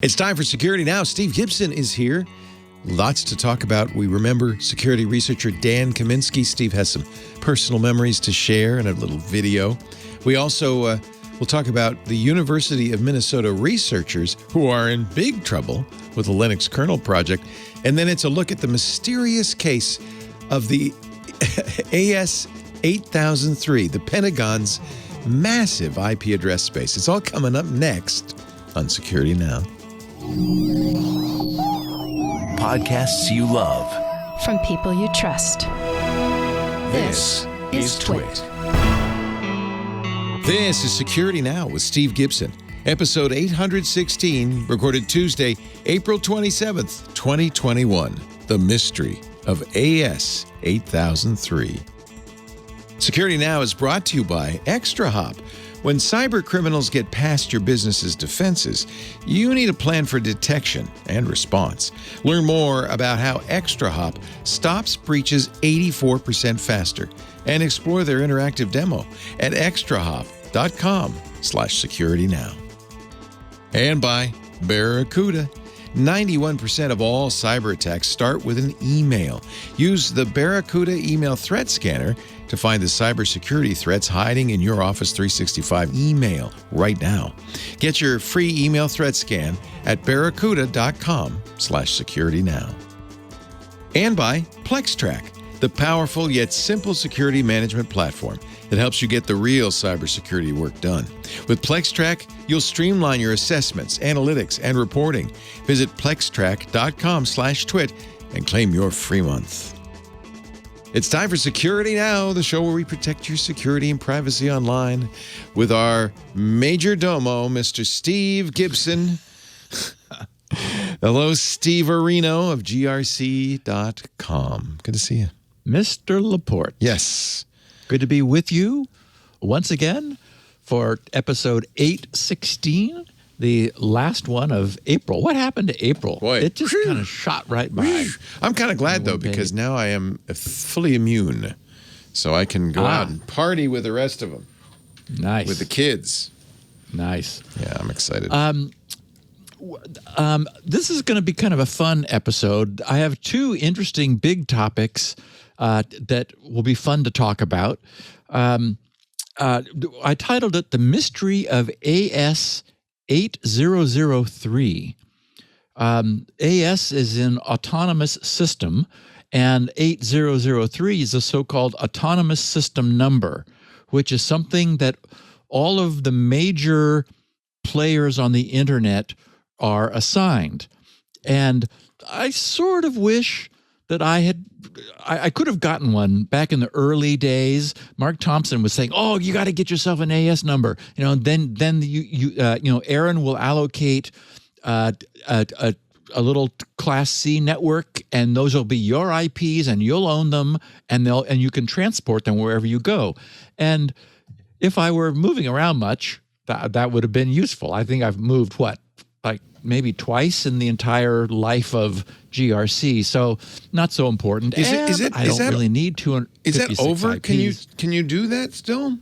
It's time for Security Now. Steve Gibson is here. Lots to talk about. We remember security researcher Dan Kaminsky. Steve has some personal memories to share and a little video. We also will talk about the University of Minnesota researchers who are in big trouble with the Linux kernel project. And then it's a look at the mysterious case of the AS8003, the Pentagon's massive IP address space. It's all coming up next on Security Now. Podcasts you love from people you trust. This is TWiT. This is Security Now with Steve Gibson, episode 816, recorded Tuesday, April 27th, 2021. The Mystery of AS8003. Security Now is brought to you by ExtraHop. When cyber criminals get past your business's defenses, you need a plan for detection and response. Learn more about how ExtraHop stops breaches 84% faster and explore their interactive demo at extrahop.com/securitynow. And by Barracuda. 91% of all cyber attacks start with an email. Use the Barracuda email threat scanner to find the cybersecurity threats hiding in your Office 365 email right now. Get your free email threat scan at barracuda.com/securitynow. And by PlexTrack, the powerful yet simple security management platform that helps you get the real cybersecurity work done. With PlexTrack, you'll streamline your assessments, analytics, and reporting. Visit plextrack.com/twit and claim your free month. It's time for Security Now, the show where we protect your security and privacy online with our major domo, Mr. Steve Gibson. Hello, Steve Areno of GRC.com. Good to see you. Mr. Laporte. Yes. Good to be with you once again for episode 816, the last one of April. What happened to April? Boy. It just kind of shot right by. I'm kind of glad, though, because now I am fully immune. So I can go out and party with the rest of them. Nice. With the kids. Nice. Yeah, I'm excited. This is going to be kind of a fun episode. I have two interesting big topics that will be fun to talk about. I titled it The Mystery of AS8003. AS is in autonomous system, and 8003 is a so-called autonomous system number, which is something that all of the major players on the internet are assigned. And I sort of wish that I could have gotten one back in the early days. Mark Thompson was saying, "Oh, you got to get yourself an AS number." You know, then Aaron will allocate a little Class C network, and those will be your IPs, and you'll own them, and you can transport them wherever you go. And if I were moving around much, that would have been useful. I think I've moved maybe twice in the entire life of GRC, so not so important. I don't really need 256 Is that over? IPs. Can you do that still?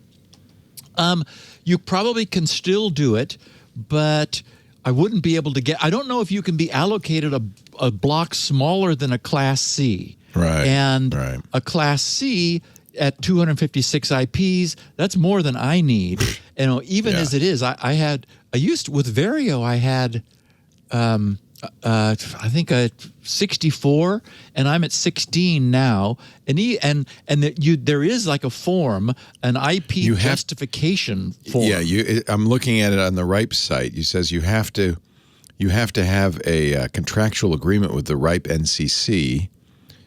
You probably can still do it, but I wouldn't be able to get. I don't know if you can be allocated a block smaller than a Class C. Right. And a Class C at 256 IPs, that's more than I need. As it is, I used with Vario, I had I think a 64, and I'm at 16 now. And there is like a form, an IP justification form. Yeah, I'm looking at it on the RIPE site. It says you have to have a contractual agreement with the RIPE NCC,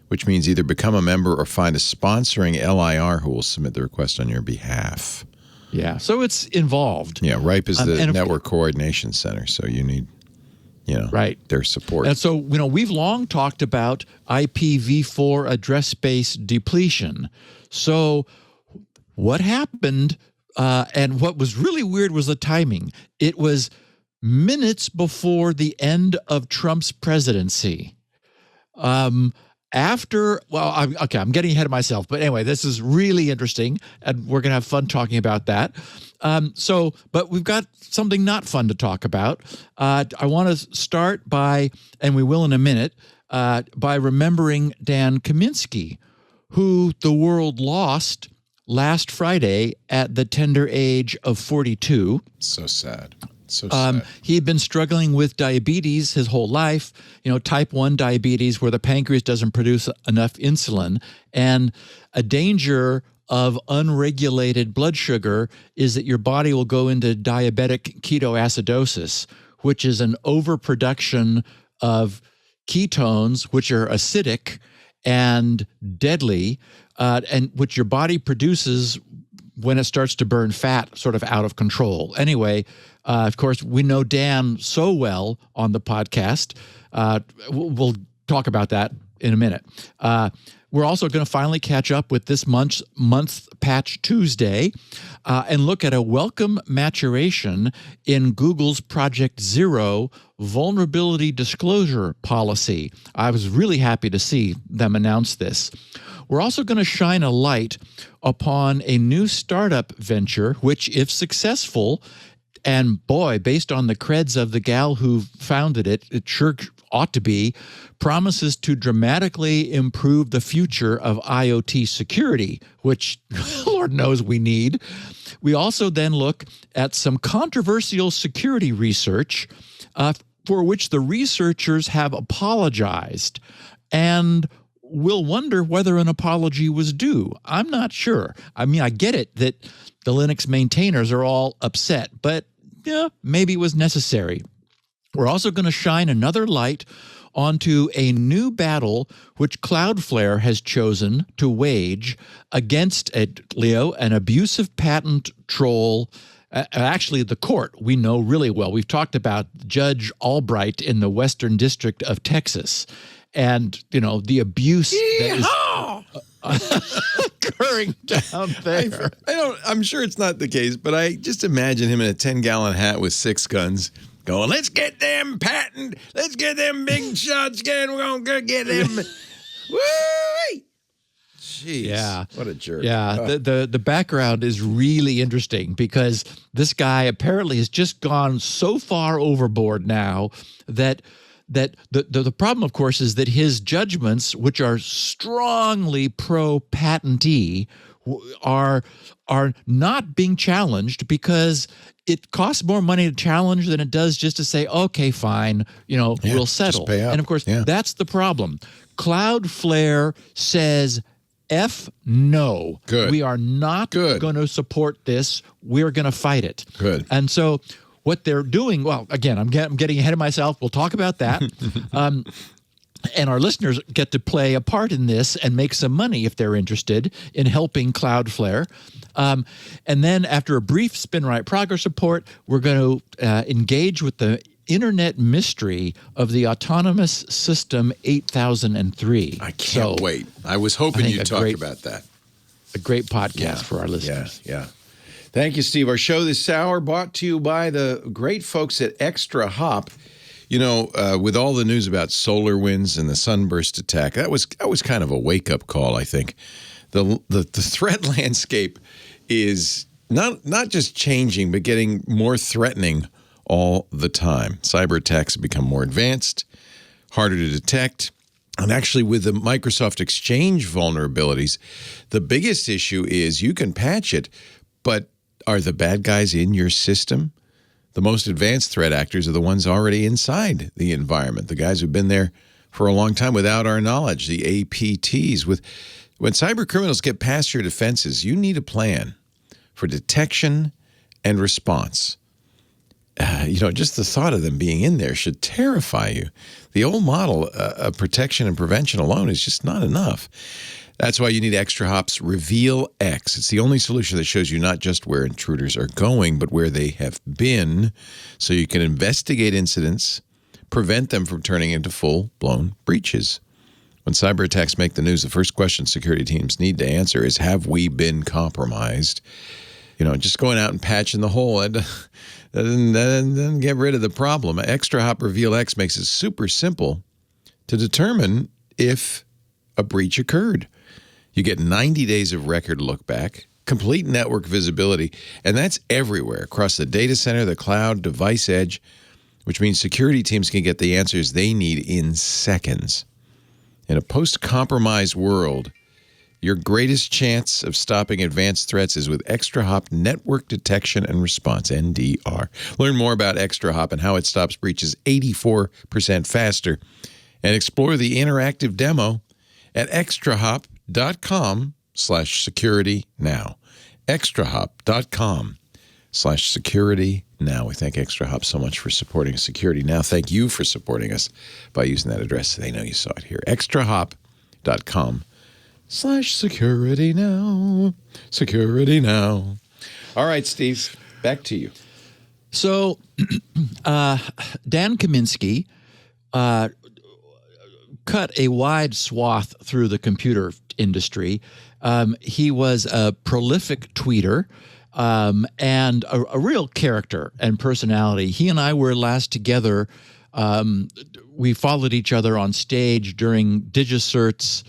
which means either become a member or find a sponsoring LIR who will submit the request on your behalf. Yeah, so it's involved. Yeah, RIPE is the Network Coordination Center, so you need their support. And so, we've long talked about IPv4 address space depletion. So what happened, and what was really weird was the timing. It was minutes before the end of Trump's presidency. I'm getting ahead of myself. But anyway, this is really interesting, and we're going to have fun talking about that. But we've got something not fun to talk about. I want to start by, and we will in a minute, by remembering Dan Kaminsky, who the world lost last Friday at the tender age of 42. So sad. So sad. He had been struggling with diabetes his whole life, type 1 diabetes, where the pancreas doesn't produce enough insulin. And a danger of unregulated blood sugar is that your body will go into diabetic ketoacidosis, which is an overproduction of ketones, which are acidic and deadly, and which your body produces when it starts to burn fat sort of out of control. Anyway, of course, we know Dan so well on the podcast. We'll talk about that in a minute. We're also going to finally catch up with this month's Patch Tuesday and look at a welcome maturation in Google's Project Zero vulnerability disclosure policy. I was really happy to see them announce this. We're also going to shine a light upon a new startup venture, which, if successful, and boy, based on the creds of the gal who founded it, it sure ought to be, promises to dramatically improve the future of IoT security, which Lord knows we need. We also then look at some controversial security research for which the researchers have apologized, and we'll wonder whether an apology was due. I'm not sure. I mean, I get it that the Linux maintainers are all upset, but yeah, maybe it was necessary. We're also going to shine another light onto a new battle which CloudFlare has chosen to wage against, Leo, an abusive patent troll. Actually, the court we know really well. We've talked about Judge Albright in the Western District of Texas, and the abuse that is occurring down there. I'm sure it's not the case, but I just imagine him in a 10-gallon hat with 6 guns going, let's get them patent, let's get them big shots again, we're going to get them. Woo! Jeez, yeah. What a jerk. Yeah, the background is really interesting because this guy apparently has just gone so far overboard now that the problem, of course, is that his judgments, which are strongly pro-patentee, are not being challenged because it costs more money to challenge than it does just to say, okay, fine, we'll settle. Just pay up. And of course, that's the problem. CloudFlare says, F no. Good. We are not going to support this. We're going to fight it. Good. And so what they're doing, well, again, I'm getting ahead of myself. We'll talk about that. And our listeners get to play a part in this and make some money if they're interested in helping CloudFlare. And then after a brief SpinRite progress report, we're going to engage with the internet mystery of the autonomous system 8003. I can't wait. I was hoping you'd talk about that. A great podcast for our listeners. Yeah. Thank you, Steve. Our show this hour brought to you by the great folks at Extra Hop. With all the news about SolarWinds and the Sunburst attack, that was kind of a wake-up call, I think. The threat landscape is not just changing, but getting more threatening all the time. Cyber attacks have become more advanced, harder to detect. And actually, with the Microsoft Exchange vulnerabilities, the biggest issue is you can patch it, but are the bad guys in your system? The most advanced threat actors are the ones already inside the environment, the guys who've been there for a long time without our knowledge, the APTs. When cyber criminals get past your defenses, you need a plan for detection and response. Just the thought of them being in there should terrify you. The old model of protection and prevention alone is just not enough. That's why you need Extra Hop's Reveal X. It's the only solution that shows you not just where intruders are going, but where they have been, so you can investigate incidents, prevent them from turning into full-blown breaches. When cyber attacks make the news, the first question security teams need to answer is, have we been compromised? Just going out and patching the hole, that doesn't get rid of the problem. Extra Hop Reveal X makes it super simple to determine if a breach occurred. You get 90 days of record look back, complete network visibility, and that's everywhere across the data center, the cloud, device edge, which means security teams can get the answers they need in seconds. In a post-compromise world, your greatest chance of stopping advanced threats is with ExtraHop Network Detection and Response, NDR. Learn more about ExtraHop and how it stops breaches 84% faster, and explore the interactive demo at extrahop.com/securitynow. extrahop.com/securitynow. We thank ExtraHop so much for supporting Security Now. Thank you for supporting us by using that address. They know you saw it here. extrahop.com/securitynow. Security Now. All right, Steve, back to you. So Dan Kaminsky cut a wide swath through the computer industry. He was a prolific tweeter and a real character and personality. He and I were last together. We followed each other on stage during DigiCert's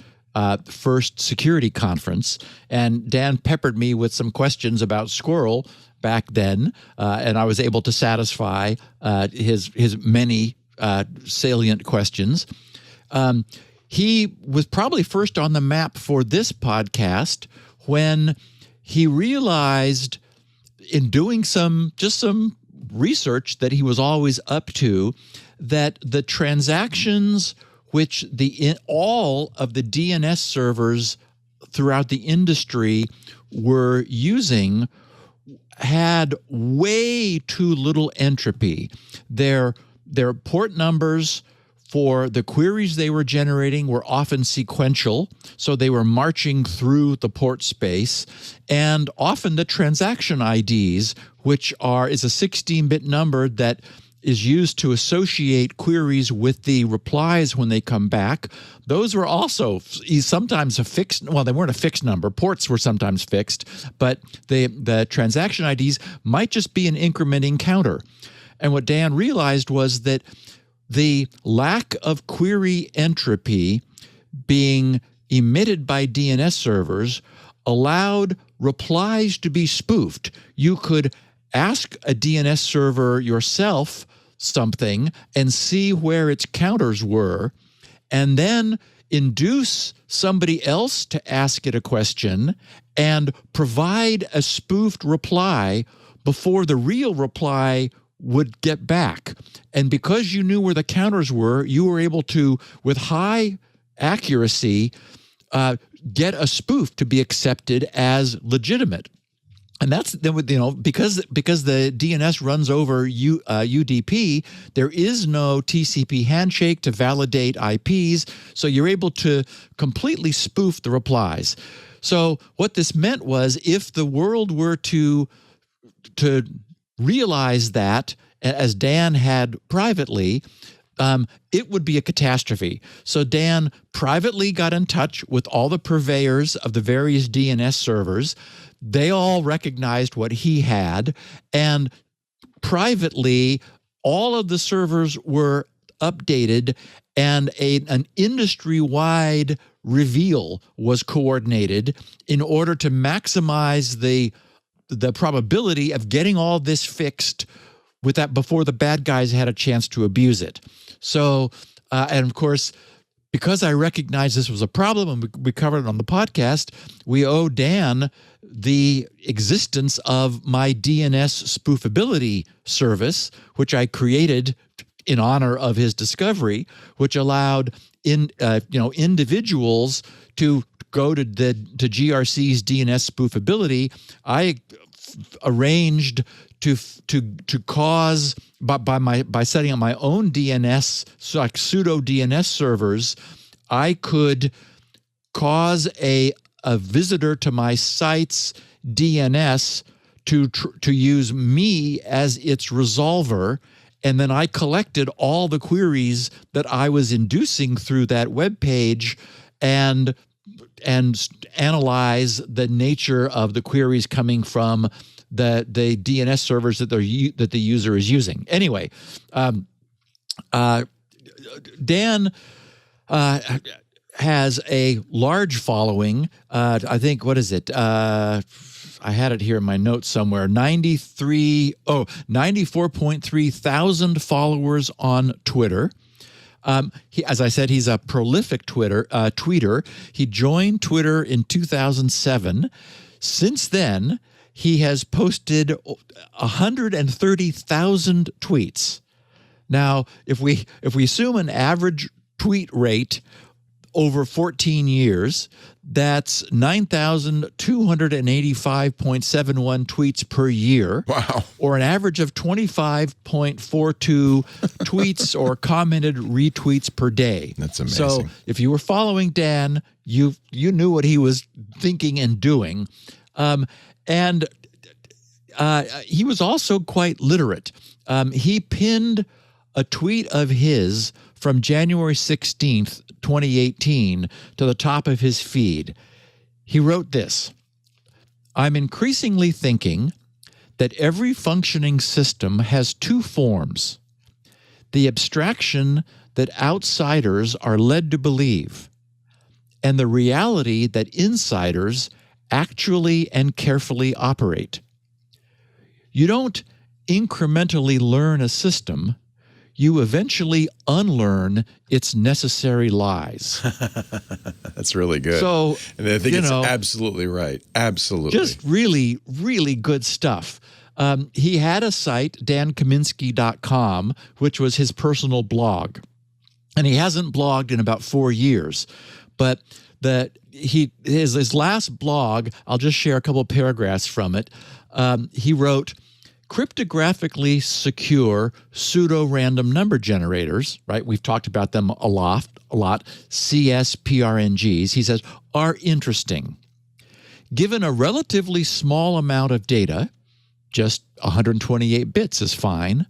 first security conference, and Dan peppered me with some questions about Squirrel back then, and I was able to satisfy his many salient questions. He was probably first on the map for this podcast when he realized, in doing some research that he was always up to, that the transactions which all of the DNS servers throughout the industry were using had way too little entropy. Their port numbers for the queries they were generating were often sequential, so they were marching through the port space, and often the transaction IDs, which is a 16-bit number that is used to associate queries with the replies when they come back. Those were also sometimes a fixed, well, they weren't a fixed number. Ports were sometimes fixed, but the transaction IDs might just be an incrementing counter. And what Dan realized was that the lack of query entropy being emitted by DNS servers allowed replies to be spoofed. You could ask a DNS server yourself something and see where its counters were, and then induce somebody else to ask it a question and provide a spoofed reply before the real reply would get back. And because you knew where the counters were, you were able to, with high accuracy, get a spoof to be accepted as legitimate. And that's, because the DNS runs over UDP, there is no TCP handshake to validate IPs, so you're able to completely spoof the replies. So what this meant was, if the world were to realize that, as Dan had privately, it would be a catastrophe. So Dan privately got in touch with all the purveyors of the various DNS servers. They all recognized what he had, and privately, all of the servers were updated, and an industry-wide reveal was coordinated in order to maximize the probability of getting all this fixed with that before the bad guys had a chance to abuse it. So, and of course, because I recognized this was a problem and we covered it on the podcast, we owe Dan the existence of my DNS spoofability service, which I created in honor of his discovery, which allowed individuals to go to GRC's DNS spoofability. I arranged to cause by setting up my own DNS, so like pseudo DNS servers, I could cause a visitor to my site's DNS to use me as its resolver, and then I collected all the queries that I was inducing through that web page and analyze the nature of the queries coming from the DNS servers that the user is using. Anyway, Dan has a large following. I think, what is it? I had it here in my notes somewhere. 94.3 thousand followers on Twitter. As I said, he's a prolific tweeter. He joined Twitter in 2007. Since then, he has posted 130,000 tweets. Now, if we assume an average tweet rate over 14 years, that's 9,285.71 tweets per year. Wow. Or an average of 25.42 tweets or commented retweets per day. That's amazing. So if you were following Dan, you knew what he was thinking and doing. And he was also quite literate. He pinned a tweet of his from January 16th, 2018, to the top of his feed. He wrote this: "I'm increasingly thinking that every functioning system has two forms: the abstraction that outsiders are led to believe, and the reality that insiders actually and carefully operate. You don't incrementally learn a system, you eventually unlearn its necessary lies." That's really good. So, and I think it's absolutely right. Absolutely. Just really, really good stuff. He had a site, dankaminsky.com, which was his personal blog. And he hasn't blogged in about 4 years. But his last blog, I'll just share a couple of paragraphs from it. He wrote, "Cryptographically secure pseudo-random number generators," right? We've talked about them a lot. CSPRNGs, he says, "are interesting. Given a relatively small amount of data, just 128 bits is fine,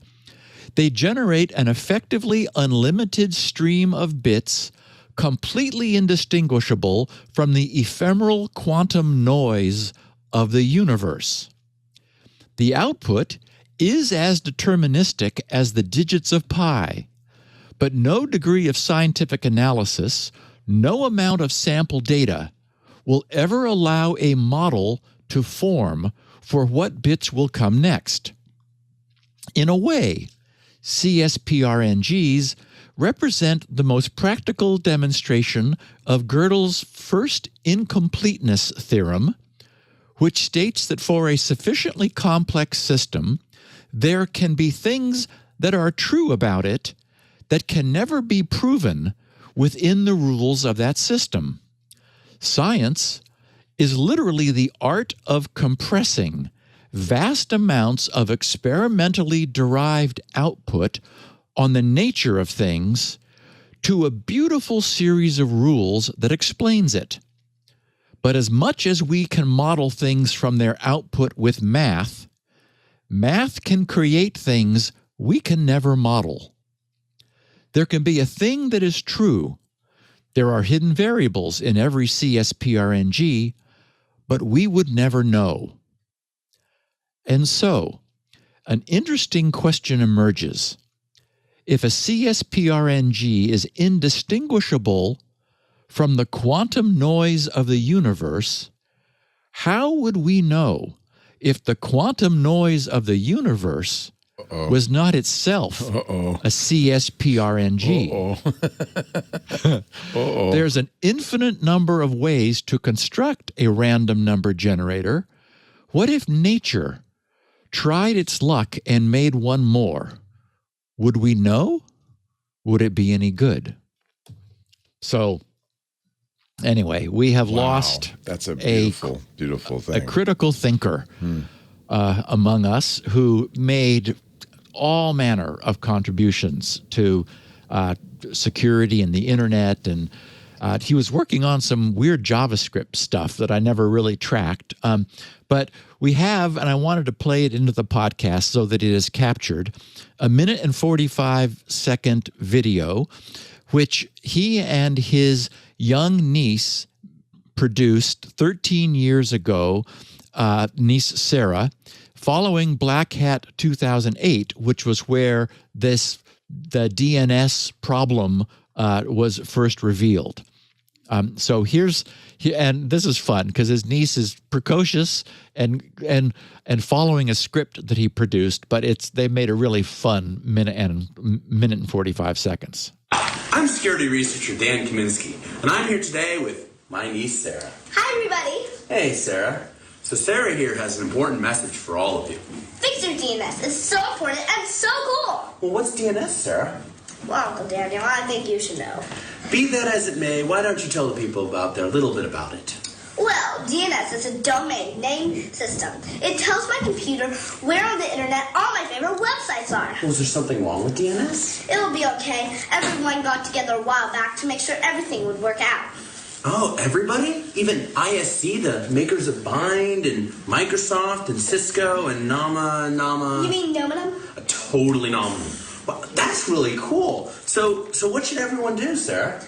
they generate an effectively unlimited stream of bits completely indistinguishable from the ephemeral quantum noise of the universe. The output is as deterministic as the digits of pi, but no degree of scientific analysis, no amount of sample data will ever allow a model to form for what bits will come next. In a way, CSPRNGs represent the most practical demonstration of Gödel's first incompleteness theorem, which states that for a sufficiently complex system, there can be things that are true about it that can never be proven within the rules of that system. Science is literally the art of compressing vast amounts of experimentally derived output on the nature of things to a beautiful series of rules that explains it. But as much as we can model things from their output with math, math can create things we can never model. There can be a thing that is true. There are hidden variables in every CSPRNG, but we would never know. And so, an interesting question emerges. If a CSPRNG is indistinguishable from the quantum noise of the universe, how would we know if the quantum noise of the universe was not itself a CSPRNG? There's an infinite number of ways to construct a random number generator. What if nature tried its luck and made one more? Would we know? Would it be any good? So, anyway, we have lost That's a beautiful thing. A critical thinker among us who made all manner of contributions to security and the internet. And he was working on some weird JavaScript stuff that I never really tracked. But we have, and I wanted to play it into the podcast so that it is captured, a 1 and 45-second video, which he and his young niece produced 13 years ago, niece Sarah, following Black Hat 2008, which was where the DNS problem was first revealed. So and this is fun because his niece is precocious and following a script that he produced, but they made a really fun minute and 45 seconds. I'm security researcher Dan Kaminsky, and I'm here today with my niece Sarah. Hi, everybody. Hey, Sarah. So Sarah here has an important message for all of you. Fix your DNS. It's so important and so cool. Well, what's DNS, Sarah? Well, Uncle Daniel, I think you should know. Be that as it may, why don't you tell the people out there a little bit about it? Well, DNS is a domain name system. It tells my computer where on the internet all my favorite websites are. Was there something wrong with DNS? It'll be okay. Everyone got together a while back to make sure everything would work out. Oh, everybody? Even ISC, the makers of Bind, and Microsoft, and Cisco, and Nama... You mean Nominum? Totally nominal. Well, that's really cool. So what should everyone do, Sarah?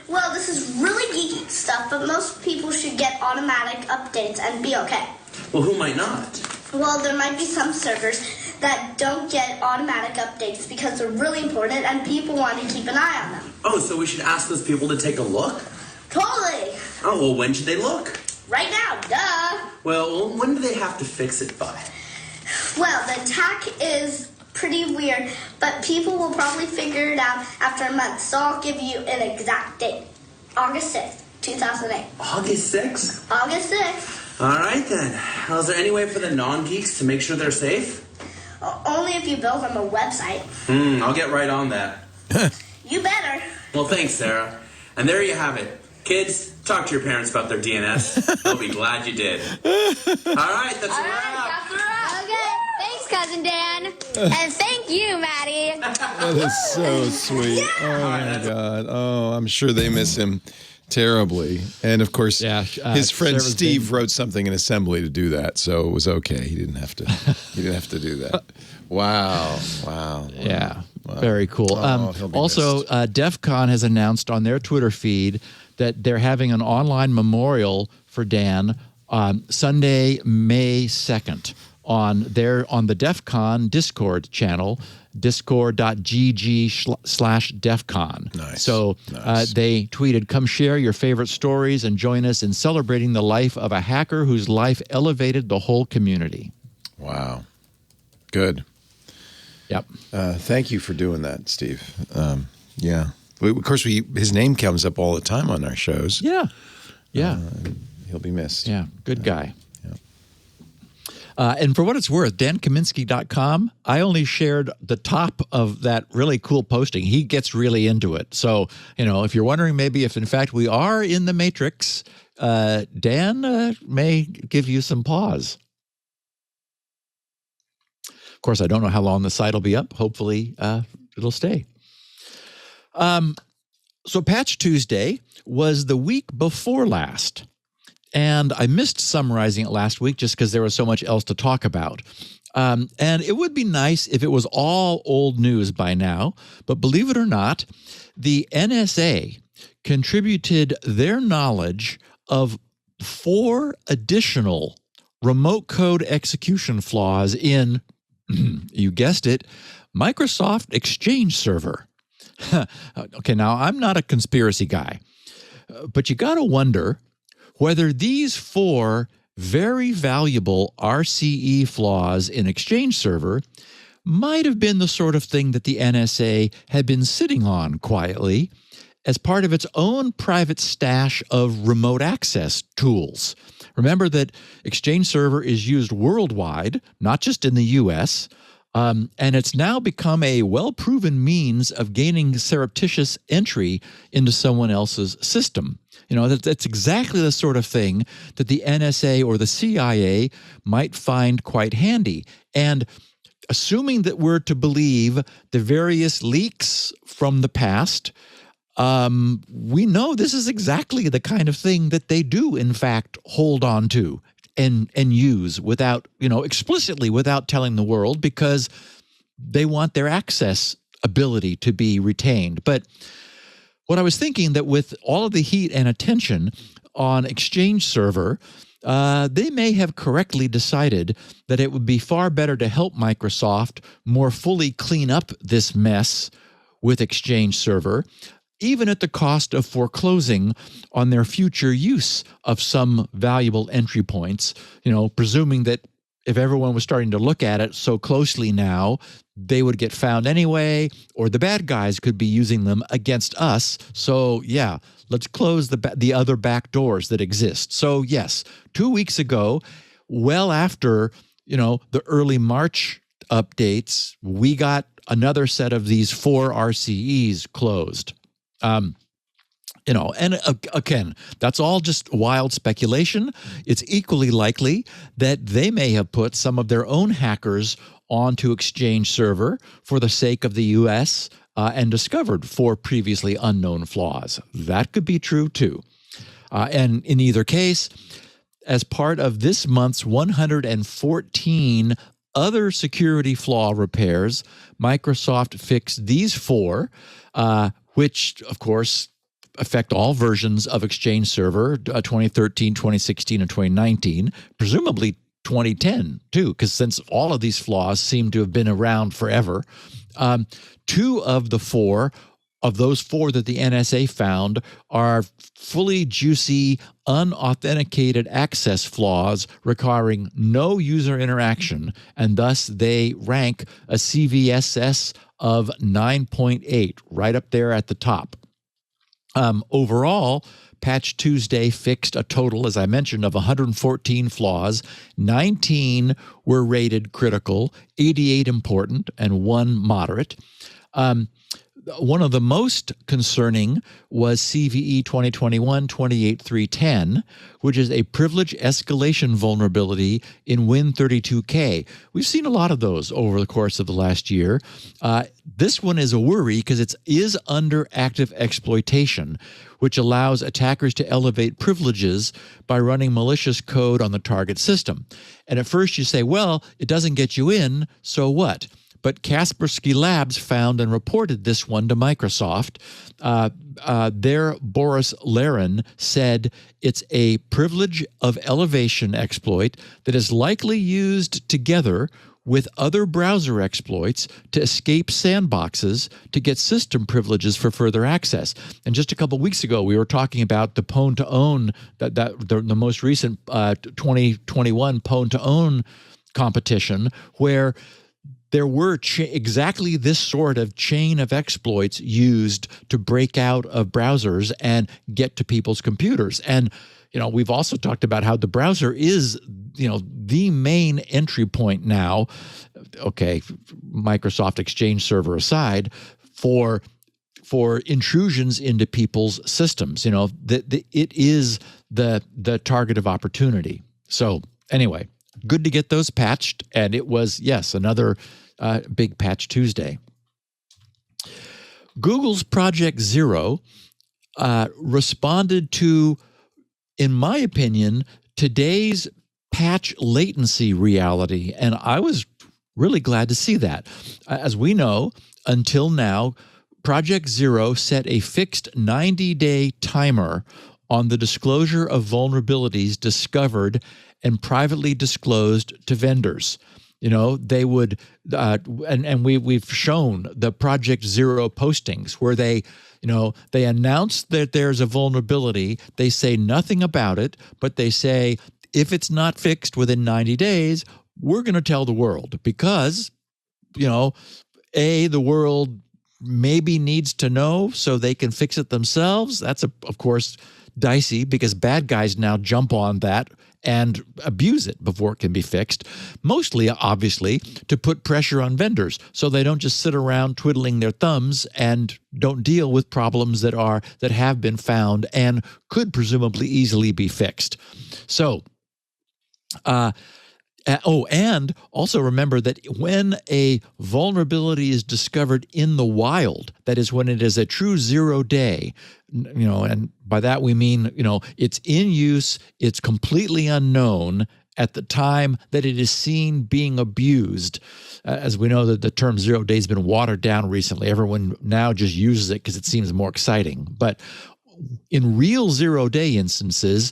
Well, this is really geeky stuff, but most people should get automatic updates and be okay. Well, who might not? Well, there might be some servers that don't get automatic updates because they're really important and people want to keep an eye on them. Oh, so we should ask those people to take a look? Totally. Oh, well, when should they look? Right now, duh. Well, when do they have to fix it by? Well, the attack is pretty weird, but people will probably figure it out after a month, so I'll give you an exact date. August 6th, 2008. August 6th? August 6th. All right, then. Well, is there any way for the non-geeks to make sure they're safe? Only if you build them a website. I'll get right on that. You better. Well, thanks, Sarah. And there you have it. Kids, talk to your parents about their DNS. They'll be glad you did. All right, that's a wrap. Okay, thanks, Cousin Dan. And thank you, Maddie. That is so sweet. Oh, my God. Oh, I'm sure they miss him terribly. And, of course, his friend Steve wrote something in assembly to do that, so it was okay. He didn't have to do that. Wow. Yeah, Wow. Very cool. He'll be Also, missed. DEF CON has announced on their Twitter feed that they're having an online memorial for Dan on Sunday, May 2nd on the DEF CON Discord channel, discord.gg/DEFCON. Nice. So they tweeted, "Come share your favorite stories and join us in celebrating the life of a hacker whose life elevated the whole community." Wow. Good. Yep. Thank you for doing that, Steve. Yeah. Of course, his name comes up all the time on our shows. Yeah. Yeah. He'll be missed. Yeah. Good guy. Yeah. And for what it's worth, dankaminsky.com, I only shared the top of that really cool posting. He gets really into it. So, if you're wondering maybe if in fact we are in the Matrix, Dan may give you some pause. Of course, I don't know how long the site will be up. Hopefully, it'll stay. So Patch Tuesday was the week before last, and I missed summarizing it last week just because there was so much else to talk about. And it would be nice if it was all old news by now, but believe it or not, the NSA contributed their knowledge of 4 additional remote code execution flaws in, you guessed it, Microsoft Exchange Server. Okay, now I'm not a conspiracy guy, but you got to wonder whether these 4 very valuable RCE flaws in Exchange Server might have been the sort of thing that the NSA had been sitting on quietly as part of its own private stash of remote access tools. Remember that Exchange Server is used worldwide, not just in the U.S., and it's now become a well-proven means of gaining surreptitious entry into someone else's system. That's exactly the sort of thing that the NSA or the CIA might find quite handy. And assuming that we're to believe the various leaks from the past, we know this is exactly the kind of thing that they do, in fact, hold on to and use without, explicitly without telling the world, because they want their access ability to be retained. But what I was thinking that with all of the heat and attention on Exchange Server, they may have correctly decided that it would be far better to help Microsoft more fully clean up this mess with Exchange Server even at the cost of foreclosing on their future use of some valuable entry points, presuming that if everyone was starting to look at it so closely now, they would get found anyway, or the bad guys could be using them against us. So, yeah, let's close the other back doors that exist. So, yes, 2 weeks ago, well after, the early March updates, we got another set of these 4 RCEs closed. And again, that's all just wild speculation. It's equally likely that they may have put some of their own hackers onto Exchange Server for the sake of the U.S. And discovered 4 previously unknown flaws. That could be true too. And in either case, as part of this month's 114 other security flaw repairs, Microsoft fixed these 4, which, of course, affect all versions of Exchange Server, 2013, 2016, and 2019, presumably 2010 too, because since all of these flaws seem to have been around forever. 2 of the 4 of those 4 that the NSA found are fully juicy, unauthenticated access flaws requiring no user interaction, and thus they rank a CVSS of 9.8, right up there at the top. Overall, Patch Tuesday fixed a total, as I mentioned, of 114 flaws. 19 were rated critical, 88 important, and 1 moderate. One of the most concerning was CVE 2021-28310, which is a privilege escalation vulnerability in Win32K. We've seen a lot of those over the course of the last year. This one is a worry because it is under active exploitation, which allows attackers to elevate privileges by running malicious code on the target system. And at first you say, well, it doesn't get you in, so what? But Kaspersky Labs found and reported this one to Microsoft. Their Boris Laren said it's a privilege of elevation exploit that is likely used together with other browser exploits to escape sandboxes to get system privileges for further access. And just a couple weeks ago, we were talking about the Pwn2Own, the most recent 2021 Pwn2Own competition, where there were exactly this sort of chain of exploits used to break out of browsers and get to people's computers. And, we've also talked about how the browser is, the main entry point now, okay, Microsoft Exchange Server aside, for intrusions into people's systems. It is the target of opportunity. So anyway, good to get those patched. And it was, yes, another big Patch Tuesday. Google's Project Zero responded to, in my opinion, today's patch latency reality, and I was really glad to see that. As we know, until now, Project Zero set a fixed 90-day timer on the disclosure of vulnerabilities discovered and privately disclosed to vendors. They would, and we've shown the Project Zero postings where they announce that there's a vulnerability. They say nothing about it, but they say, if it's not fixed within 90 days, we're going to tell the world because, the world maybe needs to know so they can fix it themselves. That's, of course, dicey because bad guys now jump on that and abuse it before it can be fixed, mostly, obviously, to put pressure on vendors so they don't just sit around twiddling their thumbs and don't deal with problems that have been found and could presumably easily be fixed. So, and also remember that when a vulnerability is discovered in the wild, that is when it is a true 0 day, and by that we mean, it's in use, it's completely unknown at the time that it is seen being abused. As we know that the term 0 day has been watered down recently. Everyone now just uses it because it seems more exciting. But in real 0 day instances,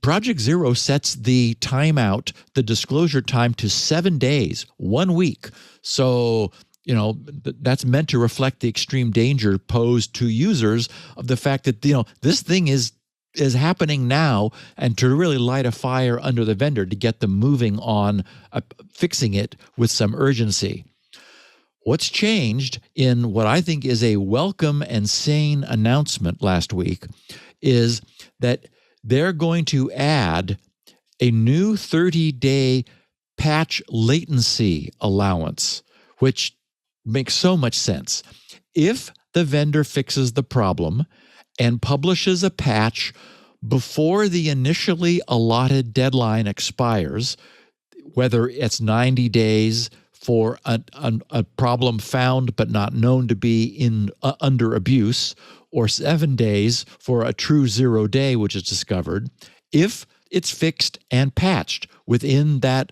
Project Zero sets the timeout, the disclosure time, to 7 days, 1 week. So that's meant to reflect the extreme danger posed to users of the fact that, this thing is happening now, and to really light a fire under the vendor to get them moving on fixing it with some urgency. What's changed in what I think is a welcome and sane announcement last week is that they're going to add a new 30-day patch latency allowance, which makes so much sense. If the vendor fixes the problem and publishes a patch before the initially allotted deadline expires, whether it's 90 days for a problem found but not known to be under abuse, or 7 days for a true 0 day which is discovered, if it's fixed and patched within that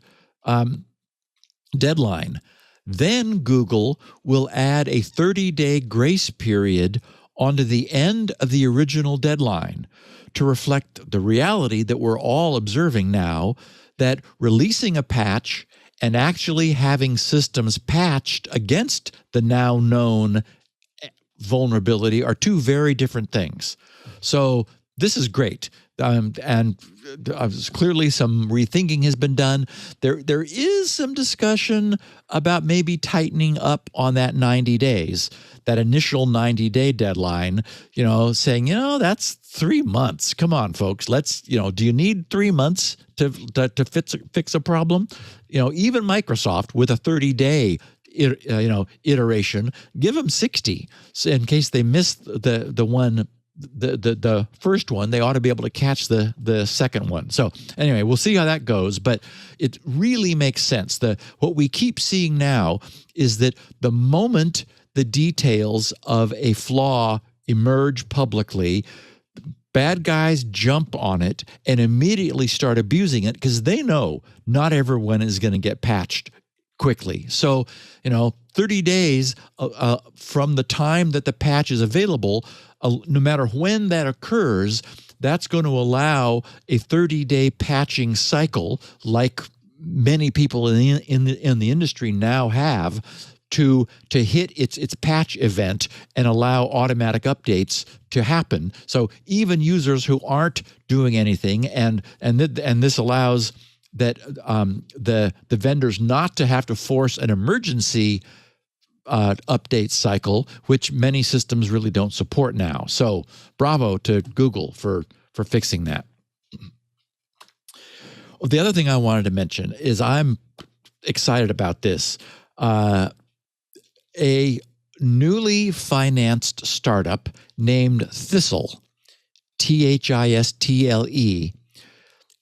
deadline, then Google will add a 30-day grace period onto the end of the original deadline to reflect the reality that we're all observing now, that releasing a patch and actually having systems patched against the now known vulnerability are two very different things. So this is great. And clearly some rethinking has been done. There is some discussion about maybe tightening up on that 90 days, that initial 90-day deadline, saying, that's 3 months. Come on, folks. Let's, do you need 3 months to fix a problem? Even Microsoft with a 30-day iteration, give them 60. So in case they missed the first one, they ought to be able to catch the second one. So anyway, we'll see how that goes, but it really makes sense. What we keep seeing now is that the moment the details of a flaw emerge publicly, bad guys jump on it and immediately start abusing it because they know not everyone is going to get patched quickly. So, 30 days from the time that the patch is available, no matter when that occurs, that's going to allow a 30-day patching cycle, like many people in the industry now have, to hit its patch event and allow automatic updates to happen. So even users who aren't doing anything, and this allows that the vendors not to have to force an emergency update cycle, which many systems really don't support now. So bravo to Google for fixing that. The other thing I wanted to mention is I'm excited about this. A newly financed startup named Thistle, Thistle,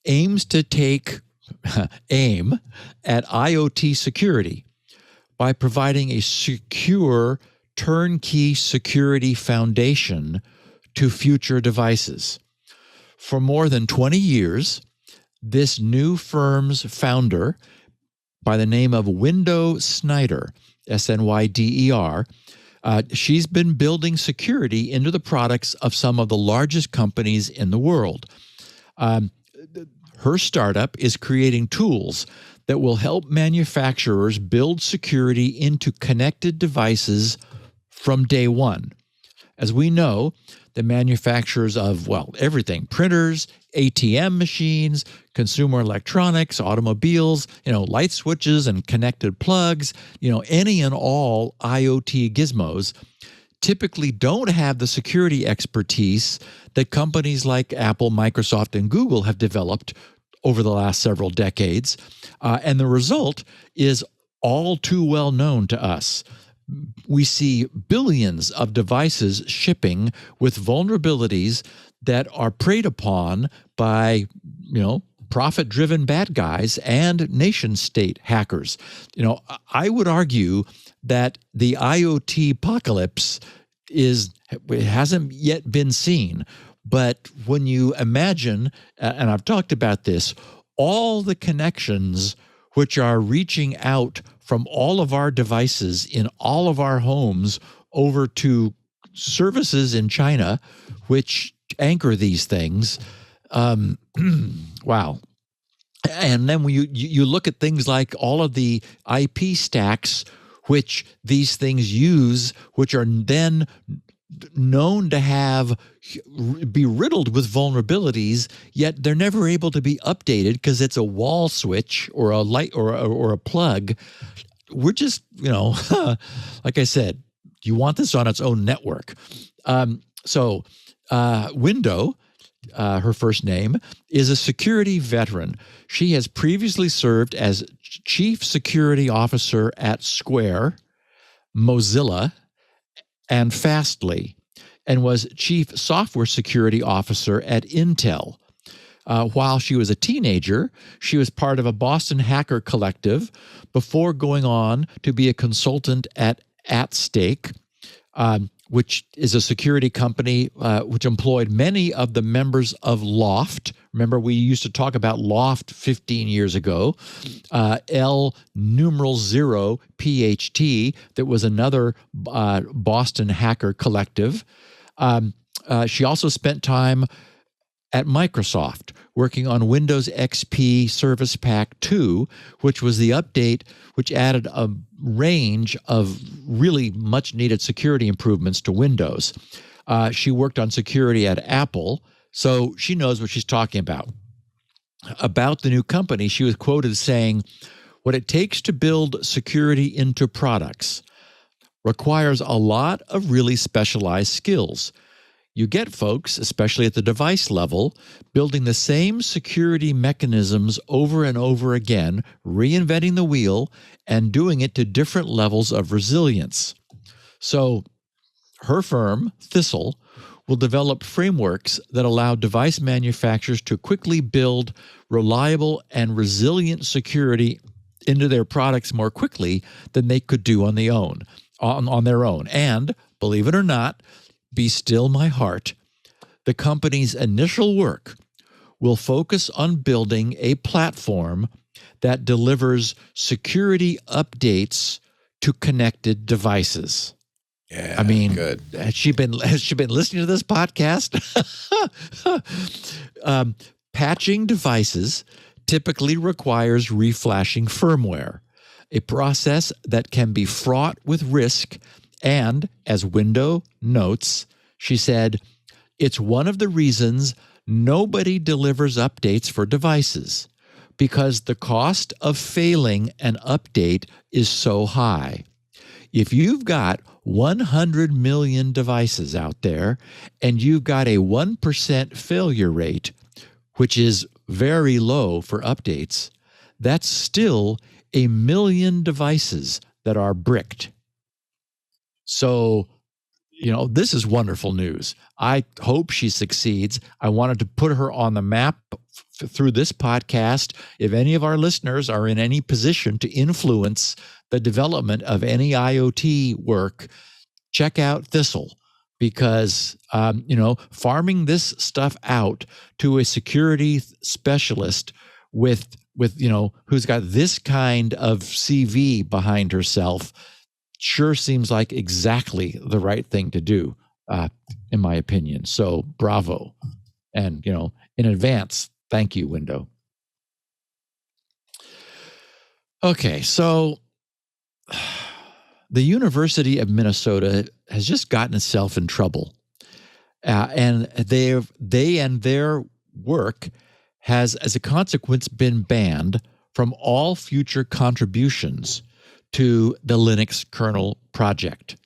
aims to take aim at IoT security by providing a secure turnkey security foundation to future devices. For more than 20 years, this new firm's founder, by the name of Window Snyder, Snyder, she's been building security into the products of some of the largest companies in the world. Her startup is creating tools that will help manufacturers build security into connected devices from day one. As we know, the manufacturers of, everything, printers, ATM machines, consumer electronics, automobiles, light switches and connected plugs, any and all IoT gizmos typically don't have the security expertise that companies like Apple, Microsoft, and Google have developed over the last several decades. And the result is all too well known to us. We see billions of devices shipping with vulnerabilities that are preyed upon by, profit-driven bad guys and nation-state hackers. I would argue that the IoT apocalypse hasn't yet been seen. But when you imagine, and I've talked about this, all the connections which are reaching out from all of our devices in all of our homes over to services in China, which anchor these things, wow. And then when you look at things like all of the IP stacks which these things use, which are then known to be riddled with vulnerabilities, yet they're never able to be updated because it's a wall switch or a light or a plug. We're just, like I said, you want this on its own network. Window, her first name, is a security veteran. She has previously served as Chief Security Officer at Square, Mozilla, and Fastly, and was Chief Software Security Officer at Intel. While she was a teenager, she was part of a Boston hacker collective before going on to be a consultant at Stake, which is a security company which employed many of the members of Loft. Remember, we used to talk about Loft 15 years ago. L0 PHT, that was another Boston hacker collective. She also spent time at Microsoft, working on Windows XP Service Pack 2, which was the update which added a range of really much-needed security improvements to Windows. She worked on security at Apple, so she knows what she's talking about. About the new company, she was quoted saying, "What it takes to build security into products requires a lot of really specialized skills. You get folks, especially at the device level, building the same security mechanisms over and over again, reinventing the wheel, and doing it to different levels of resilience." So her firm, Thistle, will develop frameworks that allow device manufacturers to quickly build reliable and resilient security into their products more quickly than they could do on their own. And, believe it or not, be still my heart, the company's initial work will focus on building a platform that delivers security updates to connected devices. Yeah, I mean, good. Has she been listening to this podcast? Patching devices typically requires reflashing firmware, a process that can be fraught with risk. And, as Window notes, she said, "It's one of the reasons nobody delivers updates for devices, because the cost of failing an update is so high. If you've got 100 million devices out there and you've got a 1% failure rate, which is very low for updates, that's still 1 million devices that are bricked." So, this is wonderful news. I hope she succeeds. I wanted to put her on the map through this podcast. If any of our listeners are in any position to influence the development of any IoT work, check out Thistle, because, farming this stuff out to a security specialist with who's got this kind of CV behind herself sure seems like exactly the right thing to do, in my opinion. So bravo. And, in advance, thank you, Window. Okay, so the University of Minnesota has just gotten itself in trouble. And they and their work has, as a consequence, been banned from all future contributions to the Linux kernel project.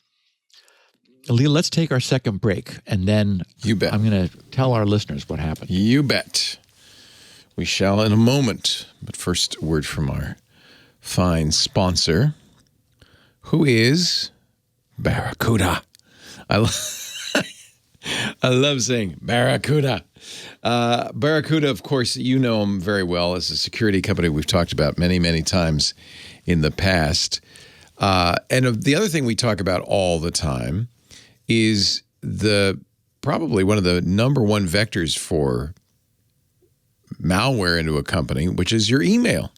Leo, let's take our second break, and then You bet. I'm going to tell our listeners what happened. You bet. We shall in a moment. But first, a word from our fine sponsor, who is Barracuda. I love saying Barracuda. Barracuda, of course, you know them very well as a security company we've talked about many, many times in the past. And the other thing we talk about all the time is probably one of the number one vectors for malware into a company, which is your email.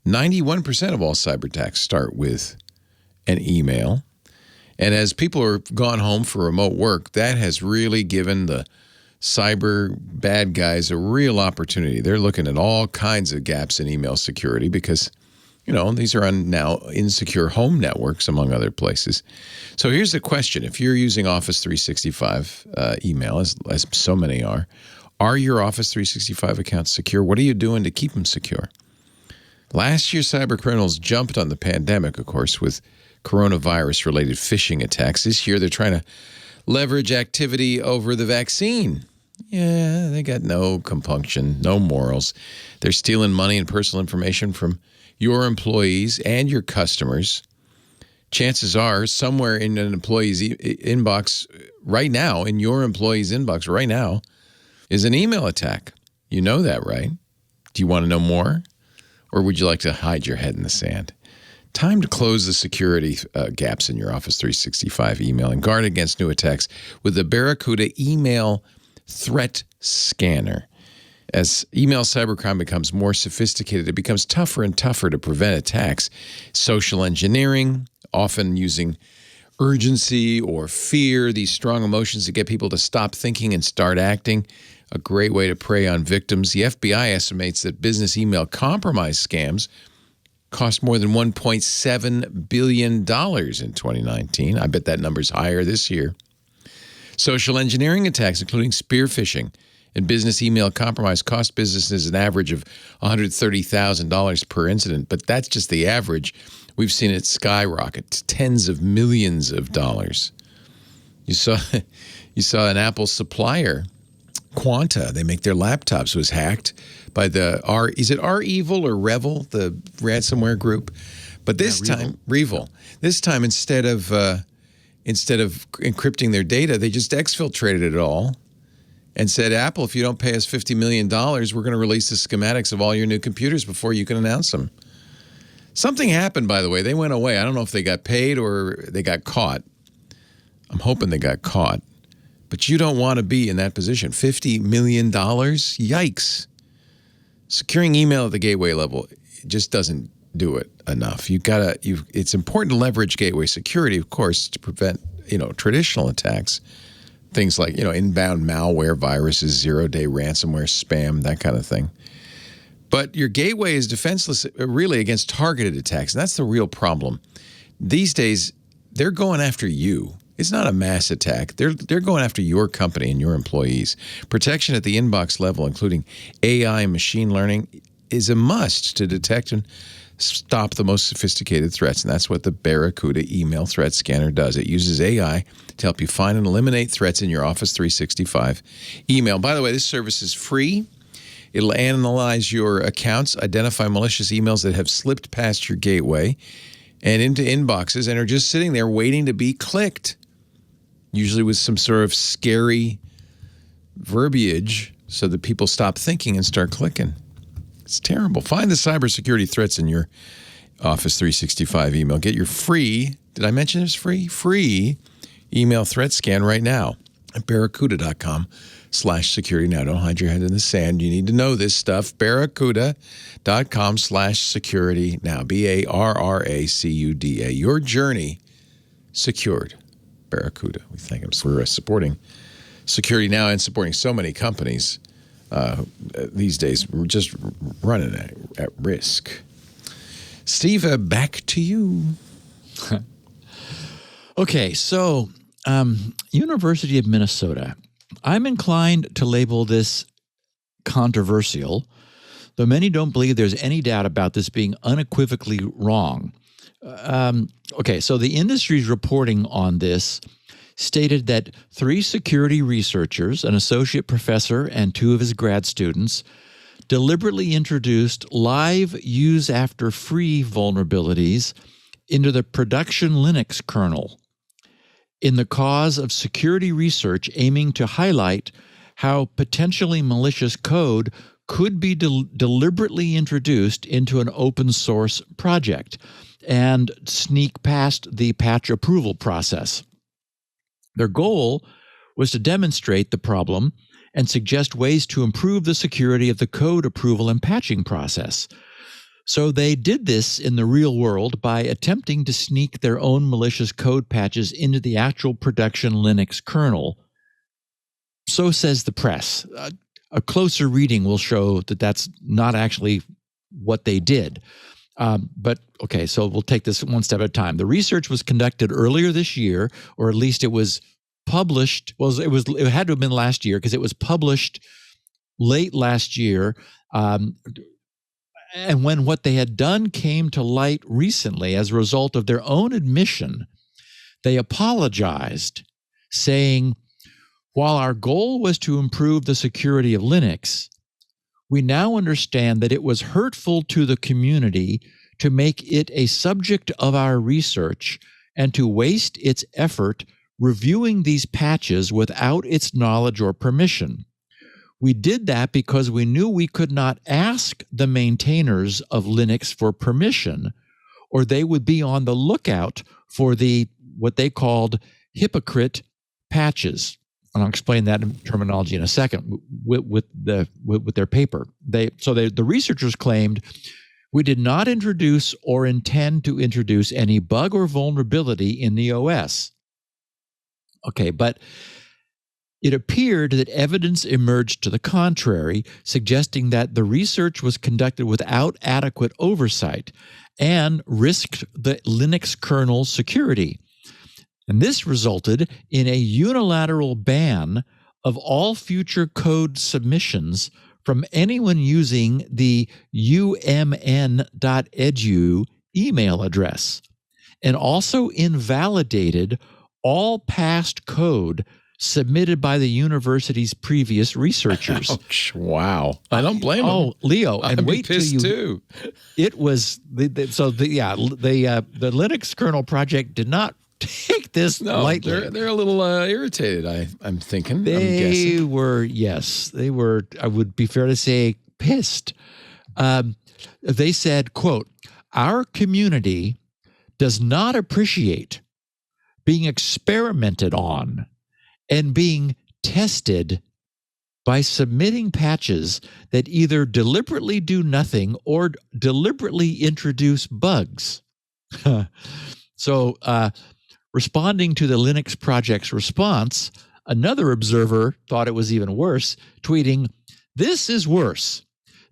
91% of all cyber attacks start with an email. And as people are gone home for remote work, that has really given the cyber bad guys a real opportunity. They're looking at all kinds of gaps in email security because These are on now insecure home networks, among other places. So here's the question. If you're using Office 365 email, as so many are your Office 365 accounts secure? What are you doing to keep them secure? Last year, cyber criminals jumped on the pandemic, of course, with coronavirus-related phishing attacks. This year, they're trying to leverage activity over the vaccine. Yeah, they got no compunction, no morals. They're stealing money and personal information from your employees and your customers. Chances are, somewhere in an employee's inbox right now, in your employee's inbox right now, is an email attack. You know that, right? Do you want to know more? Or would you like to hide your head in the sand? Time to close the security gaps in your Office 365 email and guard against new attacks with the Barracuda Email Threat Scanner. As email cybercrime becomes more sophisticated, it becomes tougher and tougher to prevent attacks. Social engineering, often using urgency or fear, these strong emotions to get people to stop thinking and start acting. A great way to prey on victims. The FBI estimates that business email compromise scams cost more than $1.7 billion in 2019. I bet that number's higher this year. Social engineering attacks, including spear phishing and business email compromise, cost businesses an average of $130,000 per incident. But that's just the average. We've seen it skyrocket to tens of millions of dollars. You saw an Apple supplier, Quanta, they make their laptops, was hacked by the is it R-Evil or Revil, the ransomware group? But this time, Revil. This time, instead of encrypting their data, they just exfiltrated it all and said, Apple, if you don't pay us $50 million, we're going to release the schematics of all your new computers before you can announce them. Something happened, by the way. They went away. I don't know if they got paid or they got caught. I'm hoping they got caught. But you don't want to be in that position. $50 million? Yikes. Securing email at the gateway level just doesn't do it enough. It's important to leverage gateway security, of course, to prevent, traditional attacks. Things like, inbound malware, viruses, zero-day ransomware, spam, that kind of thing. But your gateway is defenseless, really, against targeted attacks. And that's the real problem. These days, they're going after you. It's not a mass attack. They're going after your company and your employees. Protection at the inbox level, including AI and machine learning, is a must to detect and stop the most sophisticated threats. And that's what the Barracuda Email Threat Scanner does. It uses AI to help you find and eliminate threats in your Office 365 email. By the way, this service is free. It'll analyze your accounts, identify malicious emails that have slipped past your gateway and into inboxes and are just sitting there waiting to be clicked. Usually with some sort of scary verbiage so that people stop thinking and start clicking. It's terrible. Find the cybersecurity threats in your Office 365 email. Get your free, did I mention it's free? Free email threat scan right now at barracuda.com/security. Now, don't hide your head in the sand. You need to know this stuff. barracuda.com/security. Now, BARRACUDA. Your journey secured. Barracuda. We thank them for supporting security now and supporting so many companies these days. We're just running at risk. Steve, back to you. Okay, so University of Minnesota. I'm inclined to label this controversial, though many don't believe there's any doubt about this being unequivocally wrong. Okay, so the industry's reporting on this stated that 3 security researchers, an associate professor and 2 of his grad students, deliberately introduced live use after free vulnerabilities into the production Linux kernel in the cause of security research aiming to highlight how potentially malicious code could be deliberately introduced into an open source project and sneak past the patch approval process. Their goal was to demonstrate the problem and suggest ways to improve the security of the code approval and patching process. So they did this in the real world by attempting to sneak their own malicious code patches into the actual production Linux kernel. So says the press. A closer reading will show that that's not actually what they did. But okay, so we'll take this one step at a time. The research was conducted earlier this year, or at least it was published. Well, it had to have been last year because it was published late last year. And when what they had done came to light recently as a result of their own admission, they apologized, saying, while our goal was to improve the security of Linux, we now understand that it was hurtful to the community to make it a subject of our research and to waste its effort reviewing these patches without its knowledge or permission. We did that because we knew we could not ask the maintainers of Linux for permission, or they would be on the lookout for what they called hypocrite patches. And I'll explain that in terminology in a second with their paper. The researchers claimed we did not introduce or intend to introduce any bug or vulnerability in the OS. Okay, but it appeared that evidence emerged to the contrary, suggesting that the research was conducted without adequate oversight and risked the Linux kernel's security. And this resulted in a unilateral ban of all future code submissions from anyone using the umn.edu email address, and also invalidated all past code submitted by the university's previous researchers. Ouch, wow. I don't blame them. Oh, Leo, and I'd wait be pissed till too. It was the Linux kernel project did not take this lightly. They're a little irritated, I'm thinking. They were, yes, they were, I would be fair to say, pissed. They said, quote, our community does not appreciate being experimented on and being tested by submitting patches that either deliberately do nothing or deliberately introduce bugs. So, responding to the Linux project's response, another observer thought it was even worse, tweeting, "This is worse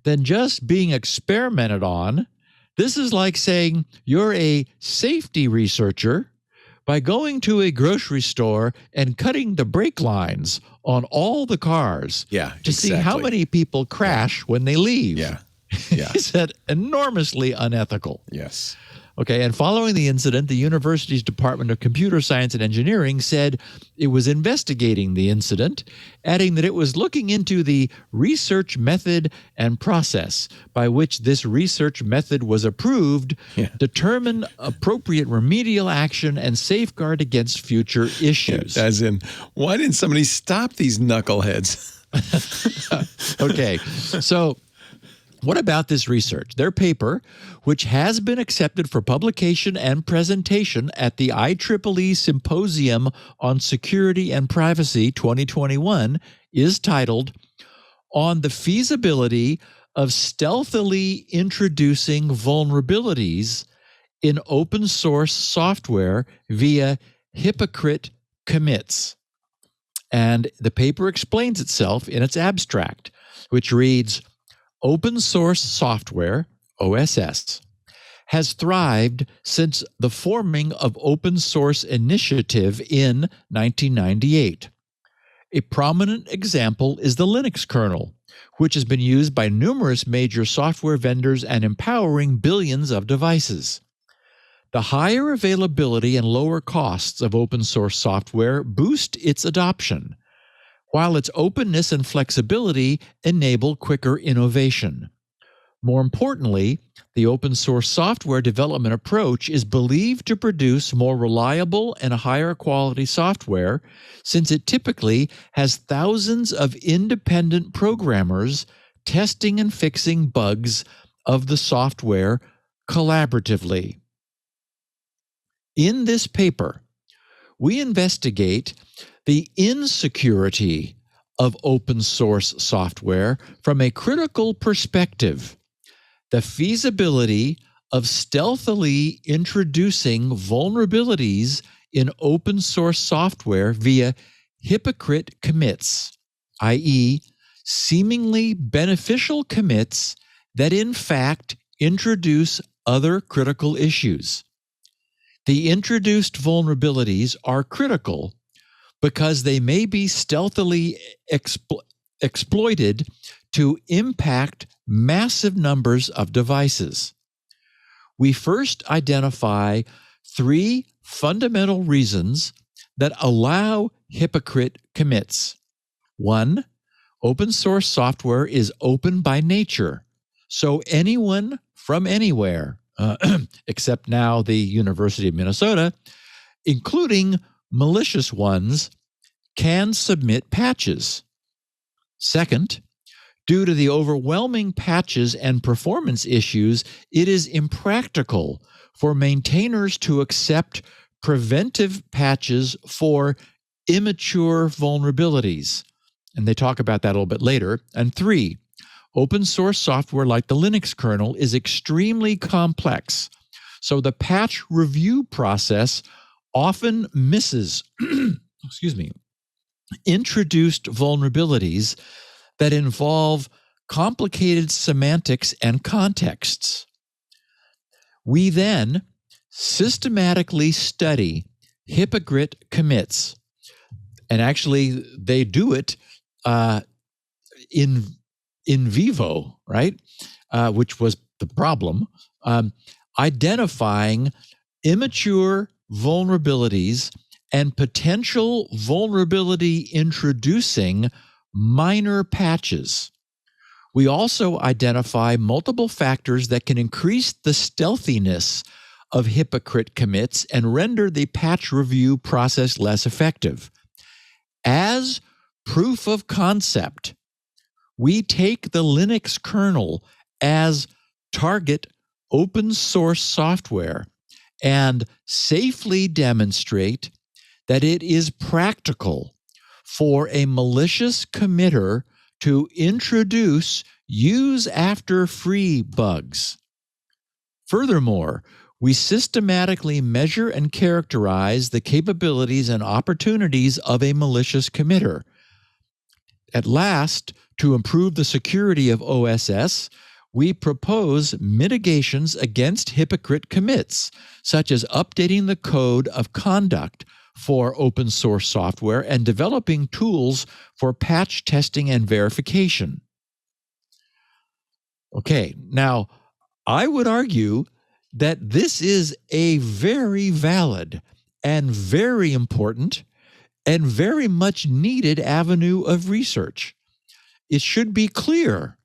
than just being experimented on. This is like saying you're a safety researcher by going to a grocery store and cutting the brake lines on all the cars to see how many people crash when they leave." Yeah. He said, enormously unethical. Yes. Okay, and following the incident, the university's Department of Computer Science and Engineering said it was investigating the incident, adding that it was looking into the research method and process by which this research method was approved, determine appropriate remedial action, and safeguard against future issues. As in, why didn't somebody stop these knuckleheads? Okay, so what about this research? Their paper, which has been accepted for publication and presentation at the IEEE Symposium on Security and Privacy 2021, is titled, On the Feasibility of Stealthily Introducing Vulnerabilities in Open Source Software via Hypocrite Commits. And the paper explains itself in its abstract, which reads, Open source software, OSS, has thrived since the forming of Open Source Initiative in 1998. A prominent example is the Linux kernel, which has been used by numerous major software vendors and empowering billions of devices. The higher availability and lower costs of open source software boost its adoption, while its openness and flexibility enable quicker innovation. More importantly, the open source software development approach is believed to produce more reliable and higher quality software, since it typically has thousands of independent programmers testing and fixing bugs of the software collaboratively. In this paper, we investigate the insecurity of open source software from a critical perspective, the feasibility of stealthily introducing vulnerabilities in open source software via hypocrite commits, i.e., seemingly beneficial commits that in fact introduce other critical issues. The introduced vulnerabilities are critical because they may be stealthily exploited to impact massive numbers of devices. We first identify 3 fundamental reasons that allow hypocrite commits. 1, open source software is open by nature, so anyone from anywhere, except now the University of Minnesota, including malicious ones, can submit patches. Second, due to the overwhelming patches and performance issues, it is impractical for maintainers to accept preventive patches for immature vulnerabilities. And they talk about that a little bit later. And 3, open source software like the Linux kernel is extremely complex, so the patch review process often misses introduced vulnerabilities that involve complicated semantics and contexts. We then systematically study hypocrite commits, and actually they do it in vivo, right? Which was the problem, identifying immature vulnerabilities and potential vulnerability introducing minor patches. We also identify multiple factors that can increase the stealthiness of hypocrite commits and render the patch review process less effective. As proof of concept, we take the Linux kernel as target open source software and safely demonstrate that it is practical for a malicious committer to introduce use after free bugs. Furthermore, we systematically measure and characterize the capabilities and opportunities of a malicious committer. At last, to improve the security of OSS, we propose mitigations against hypocrite commits, such as updating the code of conduct for open source software and developing tools for patch testing and verification. Okay, now I would argue that this is a very valid and very important and very much needed avenue of research. It should be clear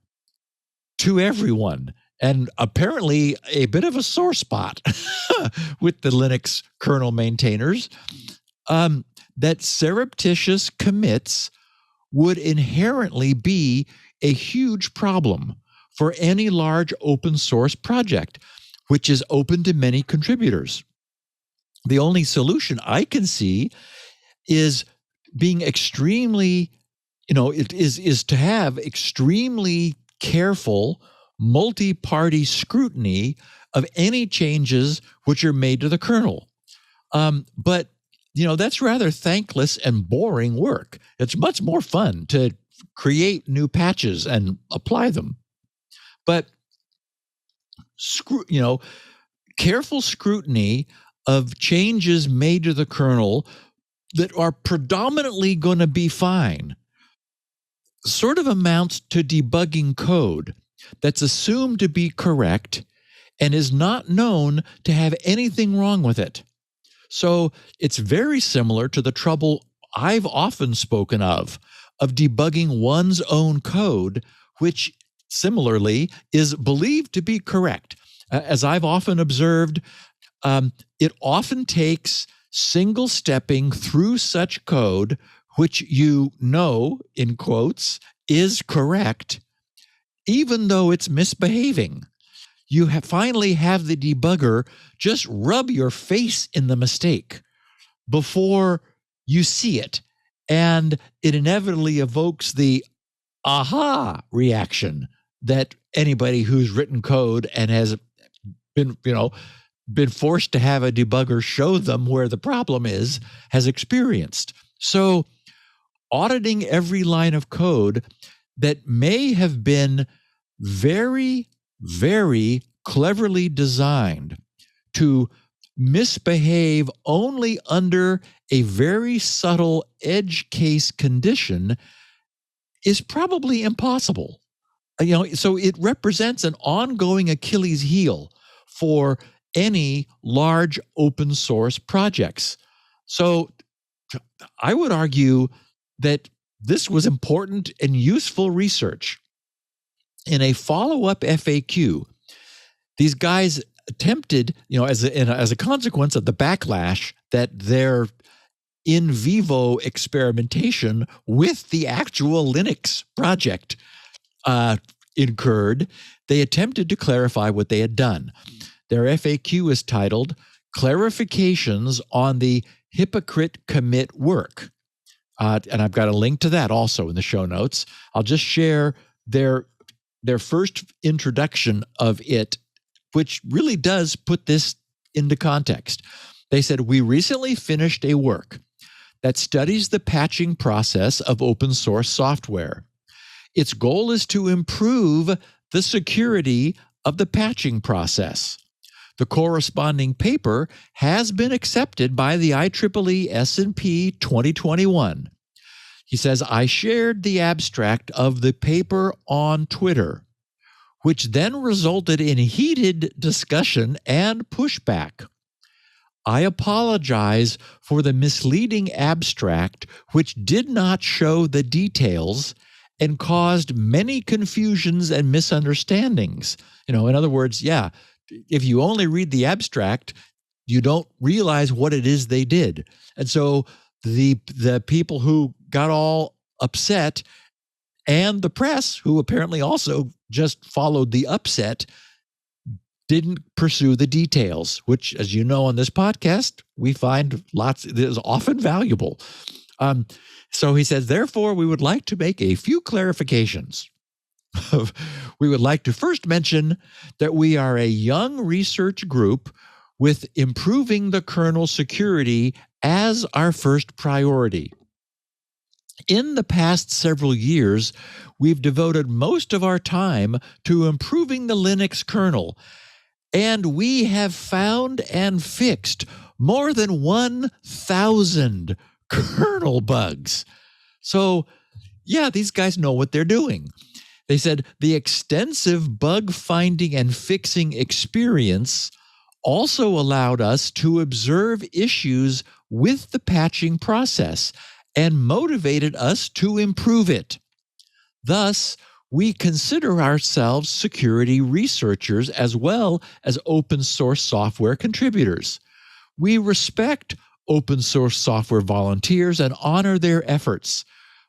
to everyone, and apparently a bit of a sore spot with the Linux kernel maintainers, that surreptitious commits would inherently be a huge problem for any large open source project, which is open to many contributors. The only solution I can see is being extremely, is to have extremely careful multi-party scrutiny of any changes which are made to the kernel. But that's rather thankless and boring work. It's much more fun to create new patches and apply them. But careful scrutiny of changes made to the kernel that are predominantly going to be fine sort of amounts to debugging code that's assumed to be correct and is not known to have anything wrong with it. So it's very similar to the trouble I've often spoken of debugging one's own code, which similarly is believed to be correct. As I've often observed, it often takes single stepping through such code, which in quotes, is correct, even though it's misbehaving. You finally have the debugger just rub your face in the mistake before you see it. And it inevitably evokes the aha reaction that anybody who's written code and has been forced to have a debugger show them where the problem is has experienced. So auditing every line of code that may have been very, very cleverly designed to misbehave only under a very subtle edge case condition is probably impossible. So it represents an ongoing Achilles heel for any large open source projects. So I would argue that this was important and useful research. In a follow-up FAQ, these guys attempted, as a consequence of the backlash that their in vivo experimentation with the actual Linux project incurred, they attempted to clarify what they had done. Their FAQ is titled Clarifications on the Hypocrite Commit Work. And I've got a link to that also in the show notes. I'll just share their first introduction of it, which really does put this into context. They said, we recently finished a work that studies the patching process of open source software. Its goal is to improve the security of the patching process. The corresponding paper has been accepted by the IEEE S&P 2021. He says, I shared the abstract of the paper on Twitter, which then resulted in heated discussion and pushback. I apologize for the misleading abstract, which did not show the details and caused many confusions and misunderstandings. In other words, if you only read the abstract, you don't realize what it is they did. And so the people who got all upset and the press, who apparently also just followed the upset, didn't pursue the details, which, as you know, on this podcast, we find is often valuable. So he says, therefore, we would like to make a few clarifications. We would like to first mention that we are a young research group with improving the kernel security as our first priority. In the past several years, we've devoted most of our time to improving the Linux kernel, and we have found and fixed more than 1,000 kernel bugs. So, these guys know what they're doing. They said the extensive bug finding and fixing experience also allowed us to observe issues with the patching process and motivated us to improve it. Thus, we consider ourselves security researchers as well as open source software contributors. We respect open source software volunteers and honor their efforts.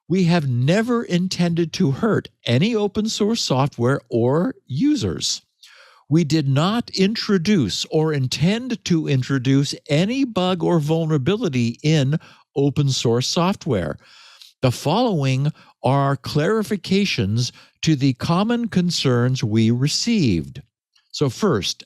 We have never intended to hurt any open source software or users. We did not introduce or intend to introduce any bug or vulnerability in open source software. The following are clarifications to the common concerns we received. So first,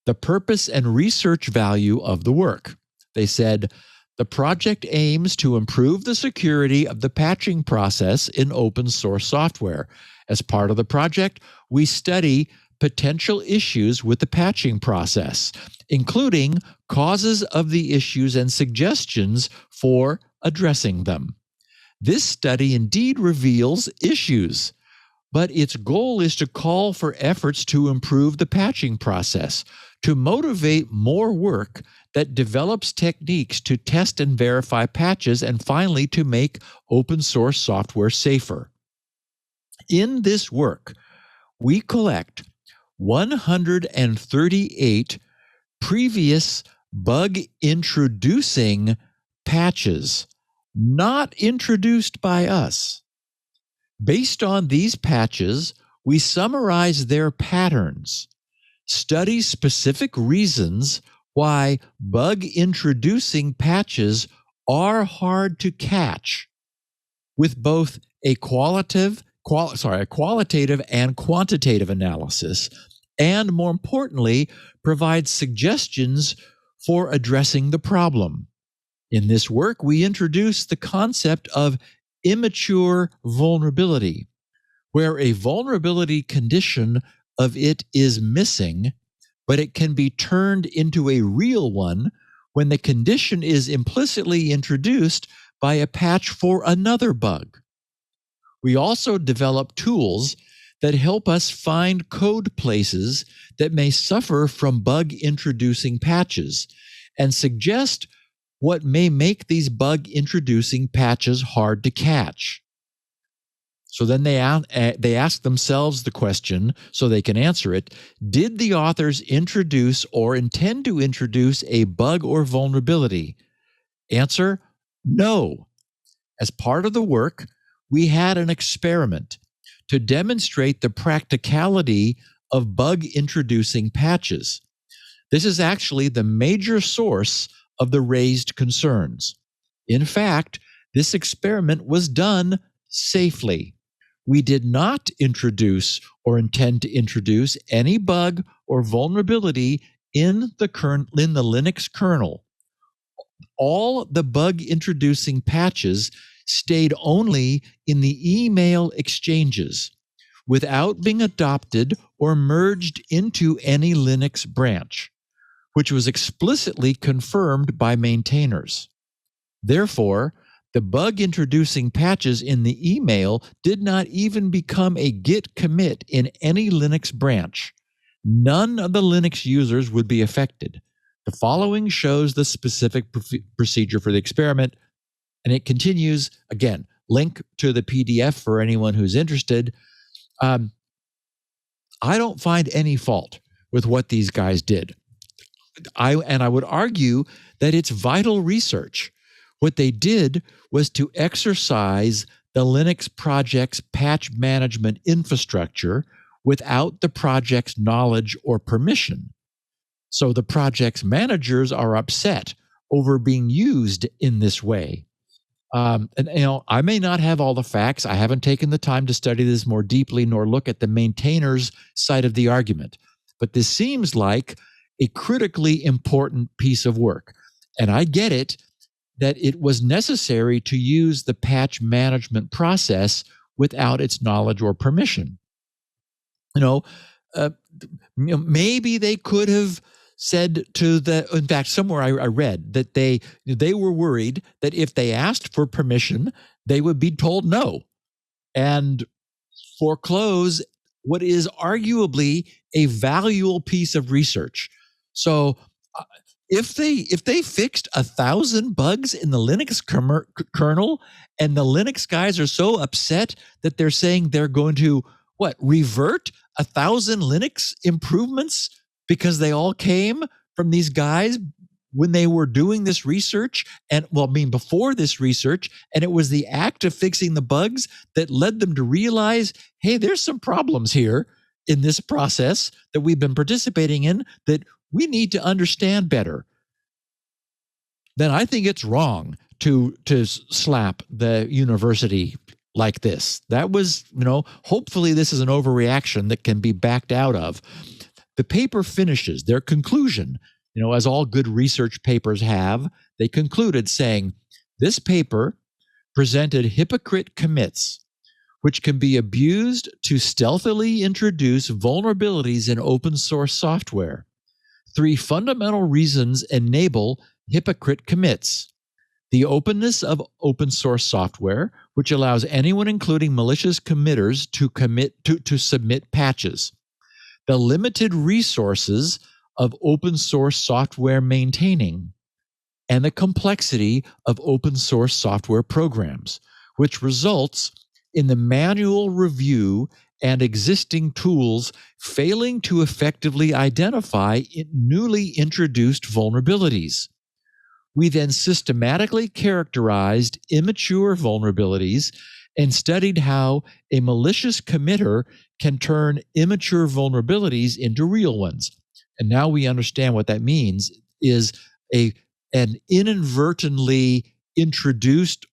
the purpose and research value of the work. They said, the project aims to improve the security of the patching process in open source software. As part of the project, we study potential issues with the patching process, including causes of the issues and suggestions for addressing them. This study indeed reveals issues, but its goal is to call for efforts to improve the patching process, to motivate more work that develops techniques to test and verify patches, and finally to make open source software safer. In this work, we collect 138 previous bug-introducing patches, not introduced by us. Based on these patches, we summarize their patterns, study specific reasons why bug-introducing patches are hard to catch, with both a qualitative and quantitative analysis, and more importantly, provide suggestions for addressing the problem. In this work, we introduce the concept of immature vulnerability, where a vulnerability condition of it is missing, but it can be turned into a real one when the condition is implicitly introduced by a patch for another bug. We also develop tools that help us find code places that may suffer from bug-introducing patches and suggest what may make these bug-introducing patches hard to catch. So then they ask themselves the question, so they can answer it, did the authors introduce or intend to introduce a bug or vulnerability? Answer, no. As part of the work, we had an experiment to demonstrate the practicality of bug-introducing patches. This is actually the major source of the raised concerns. In fact, this experiment was done safely. We did not introduce or intend to introduce any bug or vulnerability in the Linux kernel. All the bug-introducing patches stayed only in the email exchanges without being adopted or merged into any Linux branch, which was explicitly confirmed by maintainers. Therefore, the bug-introducing patches in the email did not even become a git commit in any Linux branch. None of the Linux users would be affected. The following shows the specific procedure for the experiment, and it continues, again, link to the PDF for anyone who's interested. I don't find any fault with what these guys did. I would argue that it's vital research. What they did was to exercise the Linux project's patch management infrastructure without the project's knowledge or permission. So the project's managers are upset over being used in this way. And I may not have all the facts. I haven't taken the time to study this more deeply nor look at the maintainer's side of the argument. But this seems like a critically important piece of work. And I get it that it was necessary to use the patch management process without its knowledge or permission. Maybe they could have said to in fact, somewhere I read that they were worried that if they asked for permission, they would be told no and foreclose what is arguably a valuable piece of research. So if they fixed 1,000 bugs in the Linux kernel and the Linux guys are so upset that they're saying they're going to revert 1,000 Linux improvements because they all came from these guys when they were doing this research before this research, and it was the act of fixing the bugs that led them to realize, hey, there's some problems here in this process that we've been participating in that we need to understand better. Then I think it's wrong to slap the university like this. That was, hopefully this is an overreaction that can be backed out of. The paper finishes their conclusion, as all good research papers have. They concluded saying, this paper presented hypocrite commits, which can be abused to stealthily introduce vulnerabilities in open source software. 3 fundamental reasons enable hypocrite commits: the openness of open source software, which allows anyone, including malicious committers, to submit patches; the limited resources of open source software maintaining; and the complexity of open source software programs, which results in the manual review and existing tools failing to effectively identify newly introduced vulnerabilities. We then systematically characterized immature vulnerabilities and studied how a malicious committer can turn immature vulnerabilities into real ones. And now we understand what that means is an inadvertently introduced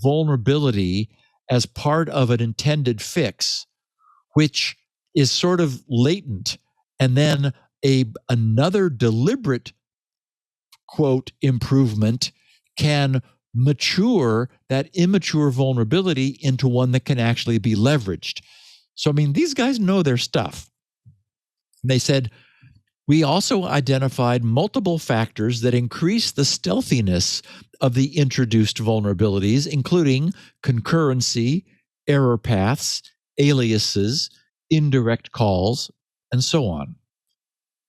vulnerability as part of an intended fix, which is sort of latent, and then another deliberate, quote, improvement can mature that immature vulnerability into one that can actually be leveraged. So, these guys know their stuff. They said, we also identified multiple factors that increase the stealthiness of the introduced vulnerabilities, including concurrency, error paths, aliases, indirect calls, and so on.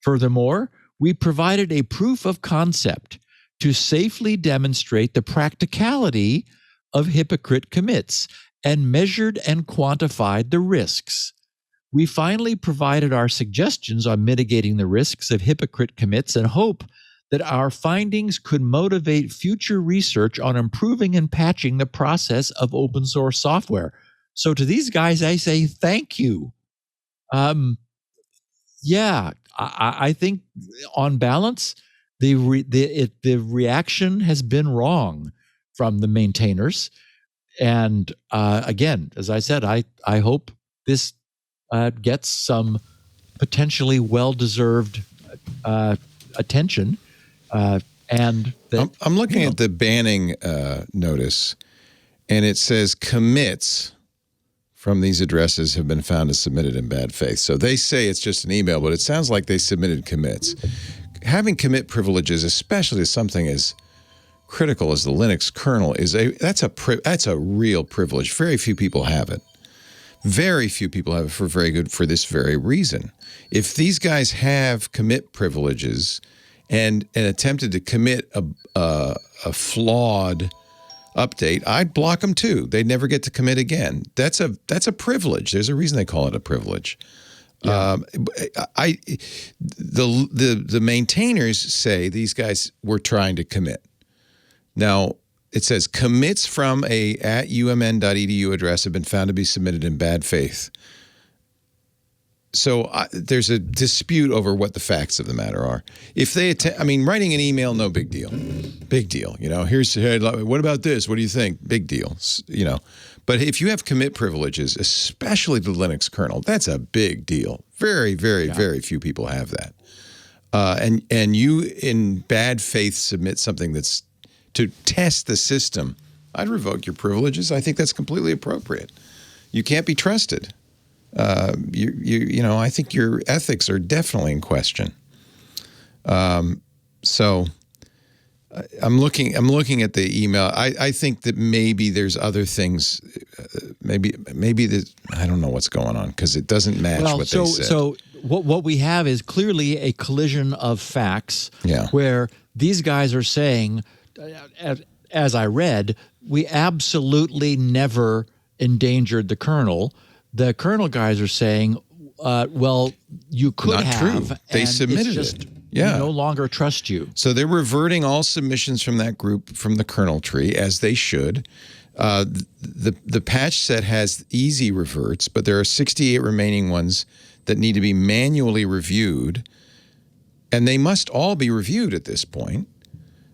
Furthermore, we provided a proof of concept to safely demonstrate the practicality of Hypocrite commits and measured and quantified the risks. We finally provided our suggestions on mitigating the risks of Hypocrite commits and hope that our findings could motivate future research on improving and patching the process of open source software. So to these guys, I say thank you. I think on balance, the reaction has been wrong from the maintainers. And again, as I said, I hope this gets some potentially well-deserved attention. And that, I'm looking at the banning notice, and it says commits from these addresses have been found as submitted in bad faith. So they say it's just an email, but it sounds like they submitted commits. Having commit privileges, especially to something as critical as the Linux kernel, that's a real privilege. Very few people have it. Very few people have it for this very reason. If these guys have commit privileges and attempted to commit a flawed update, I'd block them too. They'd never get to commit again. That's a privilege. There's a reason they call it a privilege. Yeah. The maintainers say these guys were trying to commit. Now, it says commits from a @umn.edu address have been found to be submitted in bad faith. So there's a dispute over what the facts of the matter are. If they writing an email, no big deal. Big deal. What about this? What do you think? Big deal. But if you have commit privileges, especially the Linux kernel, that's a big deal. Very, very, very few people have that. And you, in bad faith, submit something that's to test the system, I'd revoke your privileges. I think that's completely appropriate. You can't be trusted. I think your ethics are definitely in question. So I'm looking at the email. I think that maybe there's other things. Maybe I don't know what's going on because it doesn't match what they said. So what we have is clearly a collision of facts. Where these guys are saying, as I read, we absolutely never endangered the kernel. The kernel guys are saying, well, you could Not have. True. They submitted it. We no longer trust you. So they're reverting all submissions from that group from the kernel tree, as they should. The patch set has easy reverts, but there are 68 remaining ones that need to be manually reviewed, and they must all be reviewed at this point.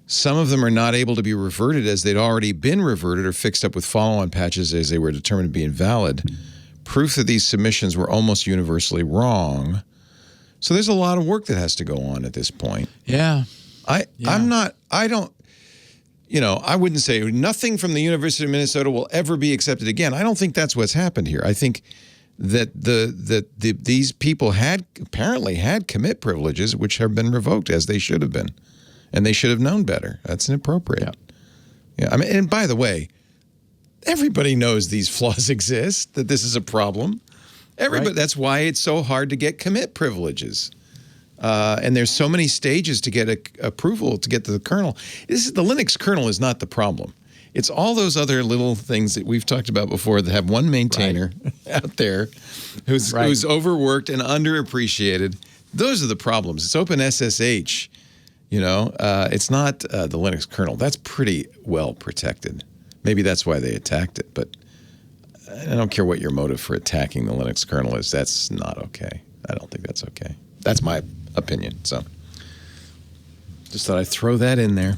Some of them are not able to be reverted as they'd already been reverted or fixed up with follow-on patches as they were determined to be invalid. Proof that these submissions were almost universally wrong. So there's a lot of work that has to go on at this point. I wouldn't say nothing from the University of Minnesota will ever be accepted again. I don't think that's what's happened here. I think that these people apparently had commit privileges which have been revoked as they should have been. And they should have known better. That's inappropriate. And by the way, everybody knows these flaws exist, that this is a problem. Everybody. Right. That's why it's so hard to get commit privileges. And there's so many stages to get approval to get to the kernel. The Linux kernel is not the problem. It's all those other little things that we've talked about before that have one maintainer out there who's overworked and underappreciated. Those are the problems. It's OpenSSH. It's not the Linux kernel. That's pretty well protected. Maybe that's why they attacked it, but I don't care what your motive for attacking the Linux kernel is. That's not okay. I don't think that's okay. That's my opinion. So just thought I'd throw that in there.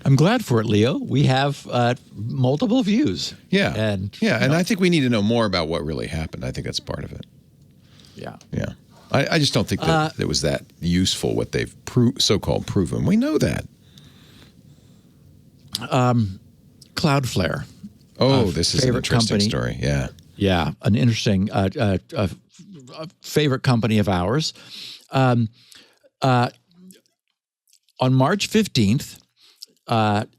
I'm glad for it, Leo. We have multiple views. And I think we need to know more about what really happened. I think that's part of it. Yeah. I just don't think that it was that useful what they've so-called proven. We know that. CloudFlare. Oh, this is an interesting story. Yeah, an interesting a favorite company of ours. On March 15th, I'm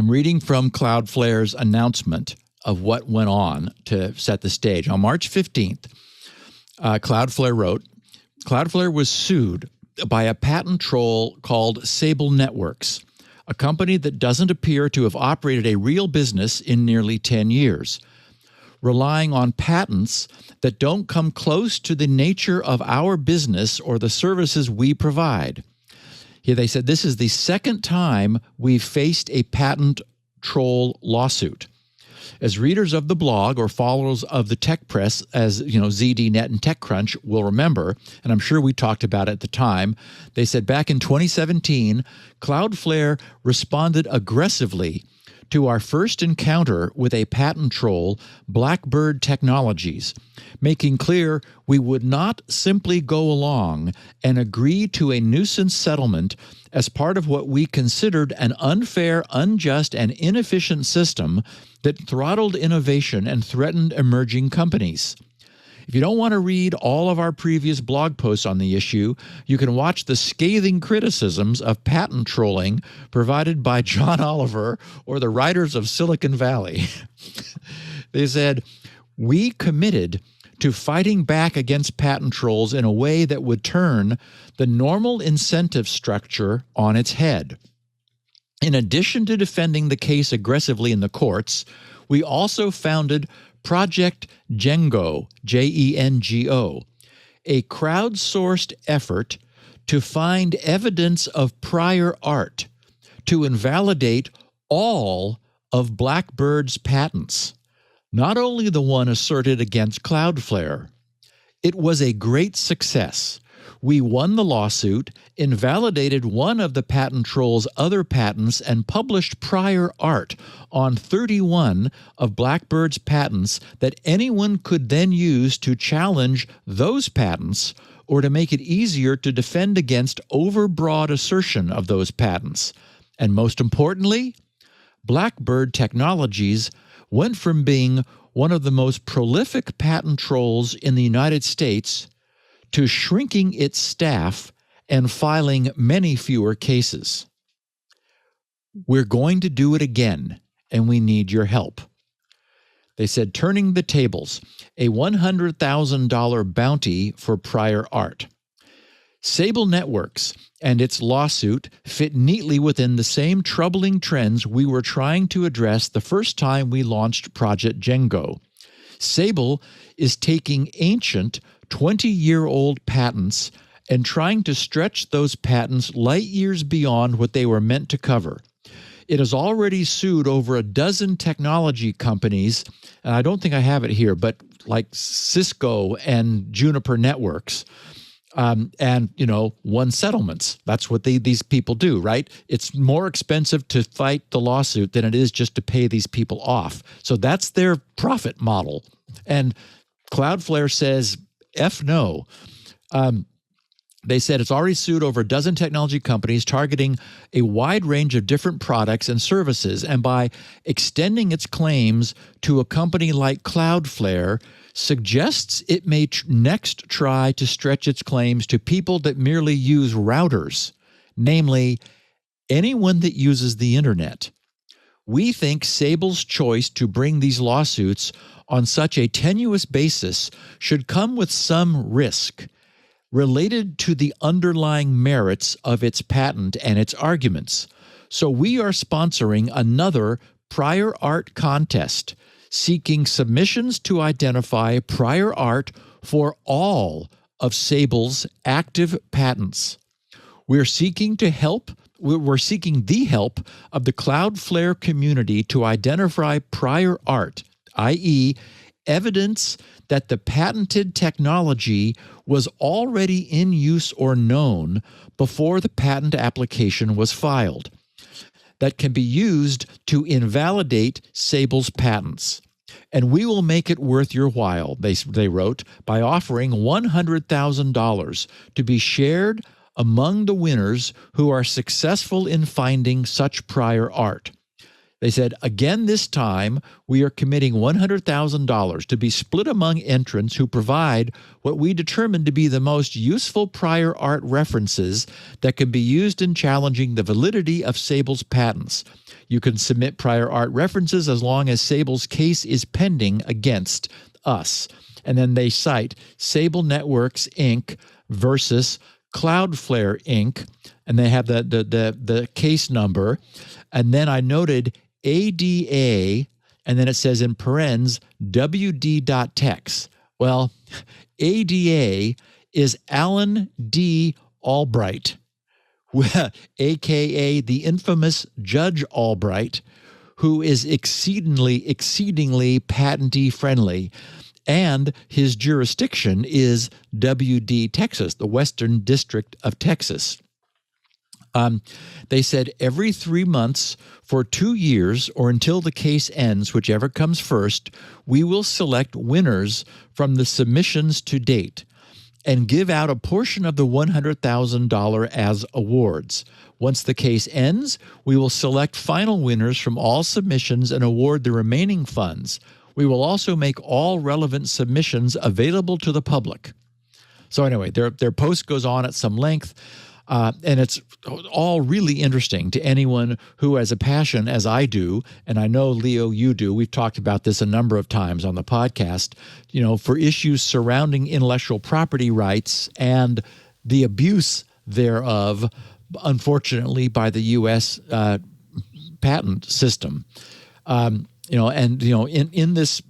reading from CloudFlare's announcement of what went on to set the stage. On March 15th, CloudFlare wrote, Cloudflare was sued by a patent troll called Sable Networks, a company that doesn't appear to have operated a real business in nearly 10 years, relying on patents that don't come close to the nature of our business or the services we provide. Here they said this is the second time we've faced a patent troll lawsuit. As readers of the blog or followers of the tech press, as you know, ZDNet and TechCrunch will remember, and I'm sure we talked about it at the time, they said back in 2017, Cloudflare responded aggressively to our first encounter with a patent troll, Blackbird Technologies, making clear we would not simply go along and agree to a nuisance settlement as part of what we considered an unfair, unjust, and inefficient system that throttled innovation and threatened emerging companies. If you don't want to read all of our previous blog posts on the issue, you can watch the scathing criticisms of patent trolling provided by John Oliver or the writers of Silicon Valley. They said, we committed to fighting back against patent trolls in a way that would turn the normal incentive structure on its head. In addition to defending the case aggressively in the courts, we also founded Project Django, Jengo, a crowdsourced effort to find evidence of prior art to invalidate all of Blackbird's patents, not only the one asserted against Cloudflare. It was a great success. We won the lawsuit, invalidated one of the patent troll's other patents, and published prior art on 31 of Blackbird's patents that anyone could then use to challenge those patents or to make it easier to defend against overbroad assertion of those patents. And most importantly, Blackbird Technologies went from being one of the most prolific patent trolls in the United States to shrinking its staff and filing many fewer cases. We're going to do it again, and we need your help. They said, turning the tables, a $100,000 bounty for prior art. Sable Networks and its lawsuit fit neatly within the same troubling trends we were trying to address the first time we launched Project Django. Sable is taking ancient 20-year-old patents and trying to stretch those patents light years beyond what they were meant to cover. It has already sued over a dozen technology companies, and I don't think I have it here, but like Cisco and Juniper Networks, and, you know, won settlements. That's what these people do, right? It's more expensive to fight the lawsuit than it is just to pay these people off. So that's their profit model. And Cloudflare says, F no. They said it's already sued over a dozen technology companies targeting a wide range of different products and services, and by extending its claims to a company like Cloudflare, suggests it may next try to stretch its claims to people that merely use routers, namely anyone that uses the internet. We think Sable's choice to bring these lawsuits on such a tenuous basis should come with some risk related to the underlying merits of its patent and its arguments. So we are sponsoring another prior art contest, seeking submissions to identify prior art for all of Sable's active patents. We're seeking the help of the Cloudflare community to identify prior art, i.e., evidence that the patented technology was already in use or known before the patent application was filed, that can be used to invalidate Sable's patents. And we will make it worth your while, they wrote, by offering $100,000 to be shared among the winners who are successful in finding such prior art. They said, again this time, we are committing $100,000 to be split among entrants who provide what we determine to be the most useful prior art references that can be used in challenging the validity of Sable's patents. You can submit prior art references as long as Sable's case is pending against us. And then they cite Sable Networks, Inc. versus CloudFlare, Inc., and they have the case number. And then I noted ADA, and then it says in parens, WD.tex. Well, ADA is Alan D. Albright, a.k.a. the infamous Judge Albright, who is exceedingly patentee friendly. And his jurisdiction is WD, Texas, the Western District of Texas. They said every 3 months for 2 years or until the case ends, whichever comes first, we will select winners from the submissions to date and give out a portion of the $100,000 as awards. Once the case ends, we will select final winners from all submissions and award the remaining funds. We will also make all relevant submissions available to the public. So anyway, their post goes on at some length. And it's all really interesting to anyone who has a passion, as I do, and I know, Leo, you do. We've talked about this a number of times on the podcast, for issues surrounding intellectual property rights and the abuse thereof, unfortunately, by the U.S. Patent system. In this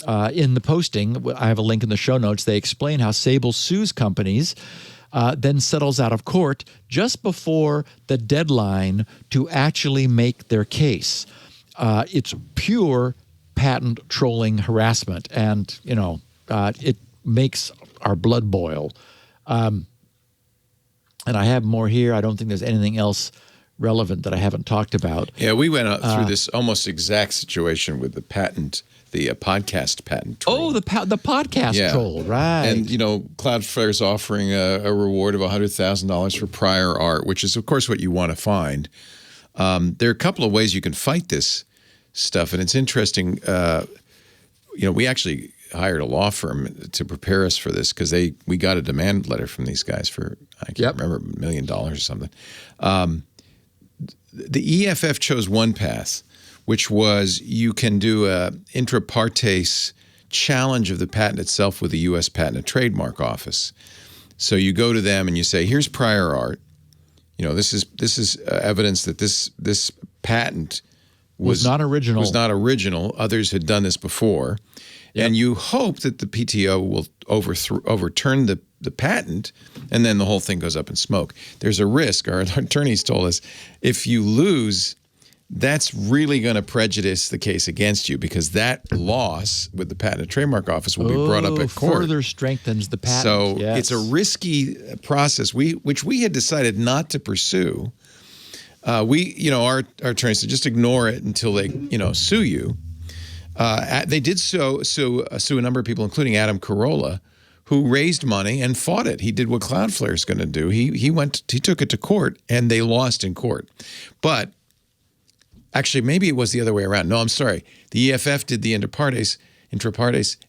in the posting, I have a link in the show notes, they explain how Sable sues companies, then settles out of court just before the deadline to actually make their case. It's pure patent trolling harassment, and it makes our blood boil. And I have more here. I don't think there's anything else relevant that I haven't talked about. Yeah, we went through this almost exact situation with the patent. The podcast patent troll. Oh, the podcast troll, right. And, Cloudflare's offering a reward of $100,000 for prior art, which is, of course, what you want to find. There are a couple of ways you can fight this stuff, and it's interesting. We actually hired a law firm to prepare us for this because we got a demand letter from these guys for, I can't remember, $1 million or something. The EFF chose one path, which was you can do a intra partes challenge of the patent itself with the U.S. Patent and Trademark Office. So you go to them and you say, "Here's prior art. This is evidence that this patent was not original. Was not original. Others had done this before." Yep. And you hope that the PTO will overturn the patent, and then the whole thing goes up in smoke. There's a risk. Our attorneys told us if you lose, that's really going to prejudice the case against you because that loss with the Patent and Trademark Office will be brought up at court. Further strengthens the patent. So it's a risky process, which we had decided not to pursue. Our attorneys said just ignore it until they, sue you. They did sue a number of people, including Adam Carolla, who raised money and fought it. He did what Cloudflare is going to do. He took it to court, and they lost in court. But actually, maybe it was the other way around. No, I'm sorry. The EFF did the intra partes,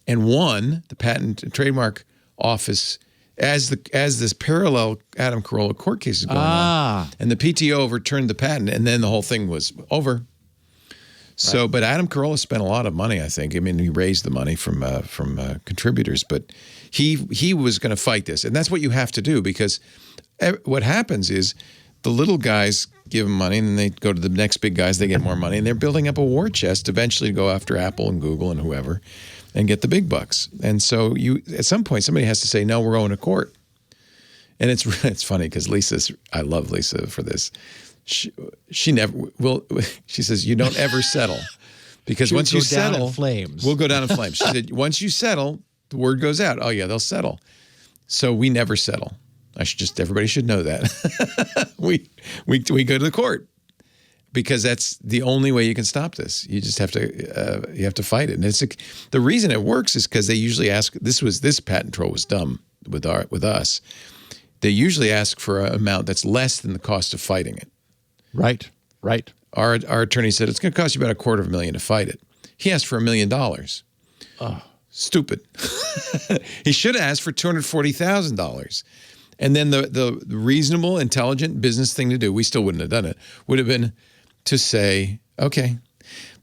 and won the Patent and Trademark Office as this parallel Adam Carolla court case is going on. And the PTO overturned the patent, and then the whole thing was over. So, but Adam Carolla spent a lot of money, I think. I mean, he raised the money from contributors, but he was going to fight this, and that's what you have to do because what happens is the little guys give them money, and then they go to the next big guys. They get more money, and they're building up a war chest eventually to go after Apple and Google and whoever, and get the big bucks. And so at some point, somebody has to say, "No, we're going to court." And it's funny because I love Lisa for this. She never will. She says, "You don't ever settle because once you settle, we'll go down in flames." She said, "Once you settle, the word goes out. Oh yeah, they'll settle." So we never settle. Everybody should know that. we go to the court because that's the only way you can stop this. You just have to fight it. And the reason it works is because they usually ask. This patent troll was dumb with us. They usually ask for an amount that's less than the cost of fighting it. Right. Our attorney said it's going to cost you about $250,000 to fight it. He asked for $1 million. Oh. Stupid. He should have asked for $240,000. And then the reasonable, intelligent business thing to do, we still wouldn't have done it, would have been to say, okay.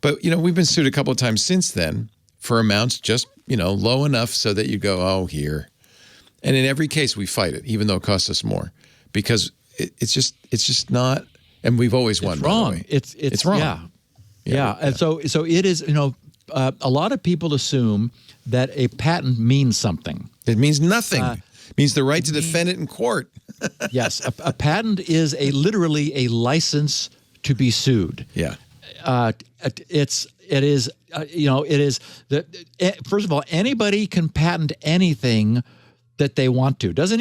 But, we've been sued a couple of times since then for amounts just, low enough so that you go, oh, here. And in every case, we fight it, even though it costs us more, because it's just not, and we've always won. It's wrong. By the way. It's wrong. Yeah. And so it is, a lot of people assume that a patent means something. It means nothing. It means the right to defend it in court. Yes. A patent is literally a license to be sued. Yeah. First of all, anybody can patent anything that they want to. It doesn't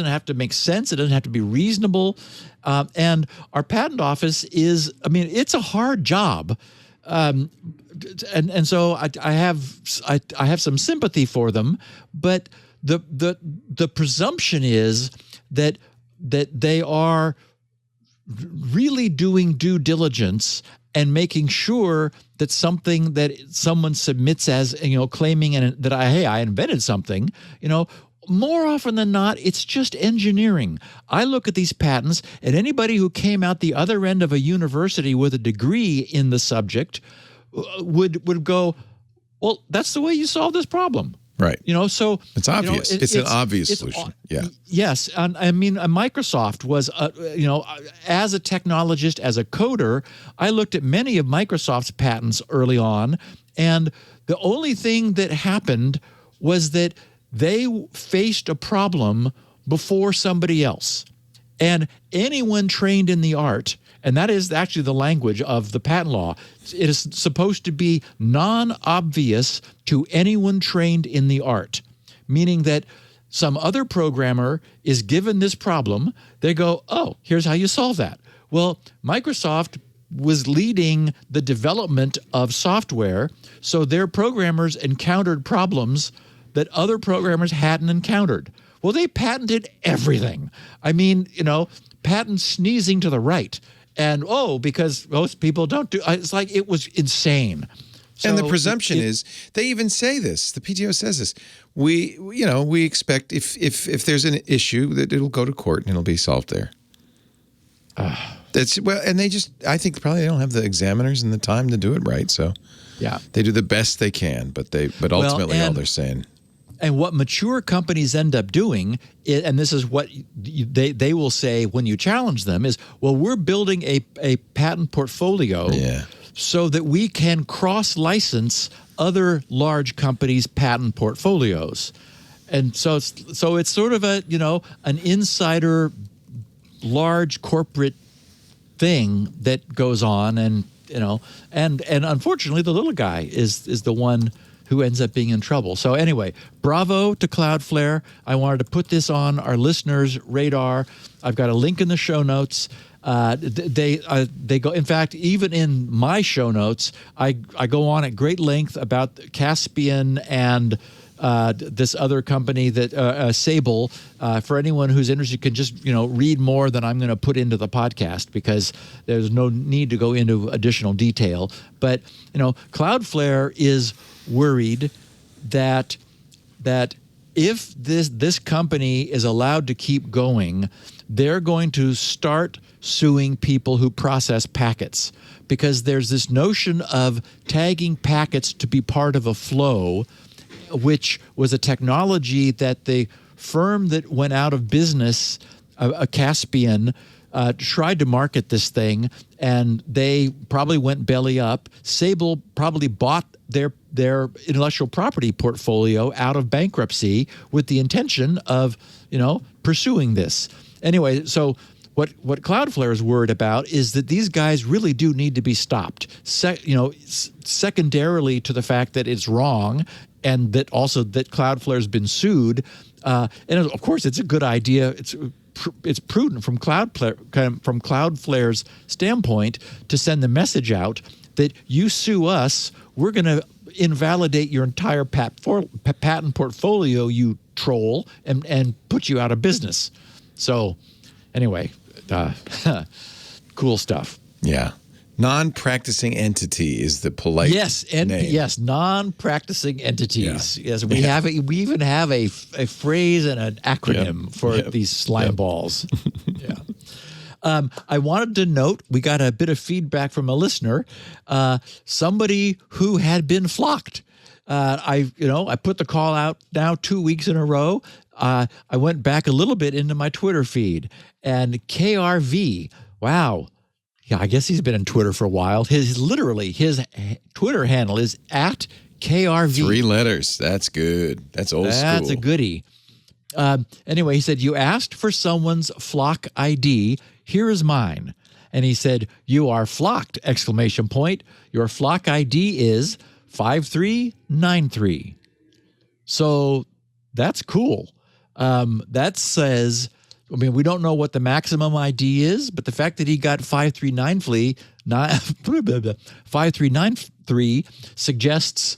have to make sense. It doesn't have to be reasonable. And our patent office it's a hard job. And so I have some sympathy for them, but the presumption is that they are really doing due diligence and making sure that something that someone submits as claiming that I invented something, more often than not, it's just engineering. I look at these patents, and anybody who came out the other end of a university with a degree in the subject would go, well, that's the way you solve this problem. Right. So it's obvious. It's an obvious solution. Yeah. Yes. And Microsoft was, as a technologist, as a coder, I looked at many of Microsoft's patents early on, and the only thing that happened was that they faced a problem before somebody else. And anyone trained in the art, and that is actually the language of the patent law, it is supposed to be non-obvious to anyone trained in the art, meaning that some other programmer is given this problem, they go, oh, here's how you solve that. Well, Microsoft was leading the development of software, so their programmers encountered problems that other programmers hadn't encountered. Well, they patented everything. Patent sneezing to the right. And, because most people don't do, it's like it was insane. So and the presumption is, they even say this, the PTO says this, we expect if there's an issue that it'll go to court and it'll be solved there. And I think probably they don't have the examiners and the time to do it right. So yeah, they do the best they can, but ultimately all they're saying. And what mature companies end up doing, and this is what they will say when you challenge them, is, well, we're building a patent portfolio so that we can cross-license other large companies' patent portfolios. And so it's sort of an insider large corporate thing that goes on, and unfortunately the little guy is the one who ends up being in trouble. So anyway, bravo to CloudFlare. I wanted to put this on our listeners' radar. I've got a link in the show notes. They go. In fact, even in my show notes, I go on at great length about Caspian and this other company that Sable. For anyone who's interested, can just read more than I'm going to put into the podcast, because there's no need to go into additional detail. But CloudFlare is worried that if this company is allowed to keep going, they're going to start suing people who process packets, because there's this notion of tagging packets to be part of a flow, which was a technology that the firm that went out of business, Caspian, tried to market this thing, and they probably went belly up. Sable probably bought their intellectual property portfolio out of bankruptcy with the intention of pursuing this. Anyway, so what CloudFlare is worried about is that these guys really do need to be stopped. Secondarily to the fact that it's wrong, and that also that Cloudflare's been sued, and of course it's a good idea. It's prudent from Cloudflare's standpoint to send the message out that you sue us, we're going to invalidate your entire patent portfolio, you troll, and put you out of business. So anyway, cool stuff. Yeah. Non-practicing entity is the polite name. Yes, non-practicing entities. Yes, we have. We even have a phrase and an acronym for these slime balls. I wanted to note we got a bit of feedback from a listener, somebody who had been flocked. I put the call out now 2 weeks in a row. I went back a little bit into my Twitter feed, and KRV, wow. Yeah, I guess he's been on Twitter for a while. His Twitter handle is at KRV. 3 letters. That's good. That's old school. That's a goodie. Anyway, he said, you asked for someone's flock ID. Here is mine. And he said, you are flocked, ! Your flock ID is 5393. So that's cool. That says, we don't know what the maximum ID is, but the fact that he got 5393 suggests,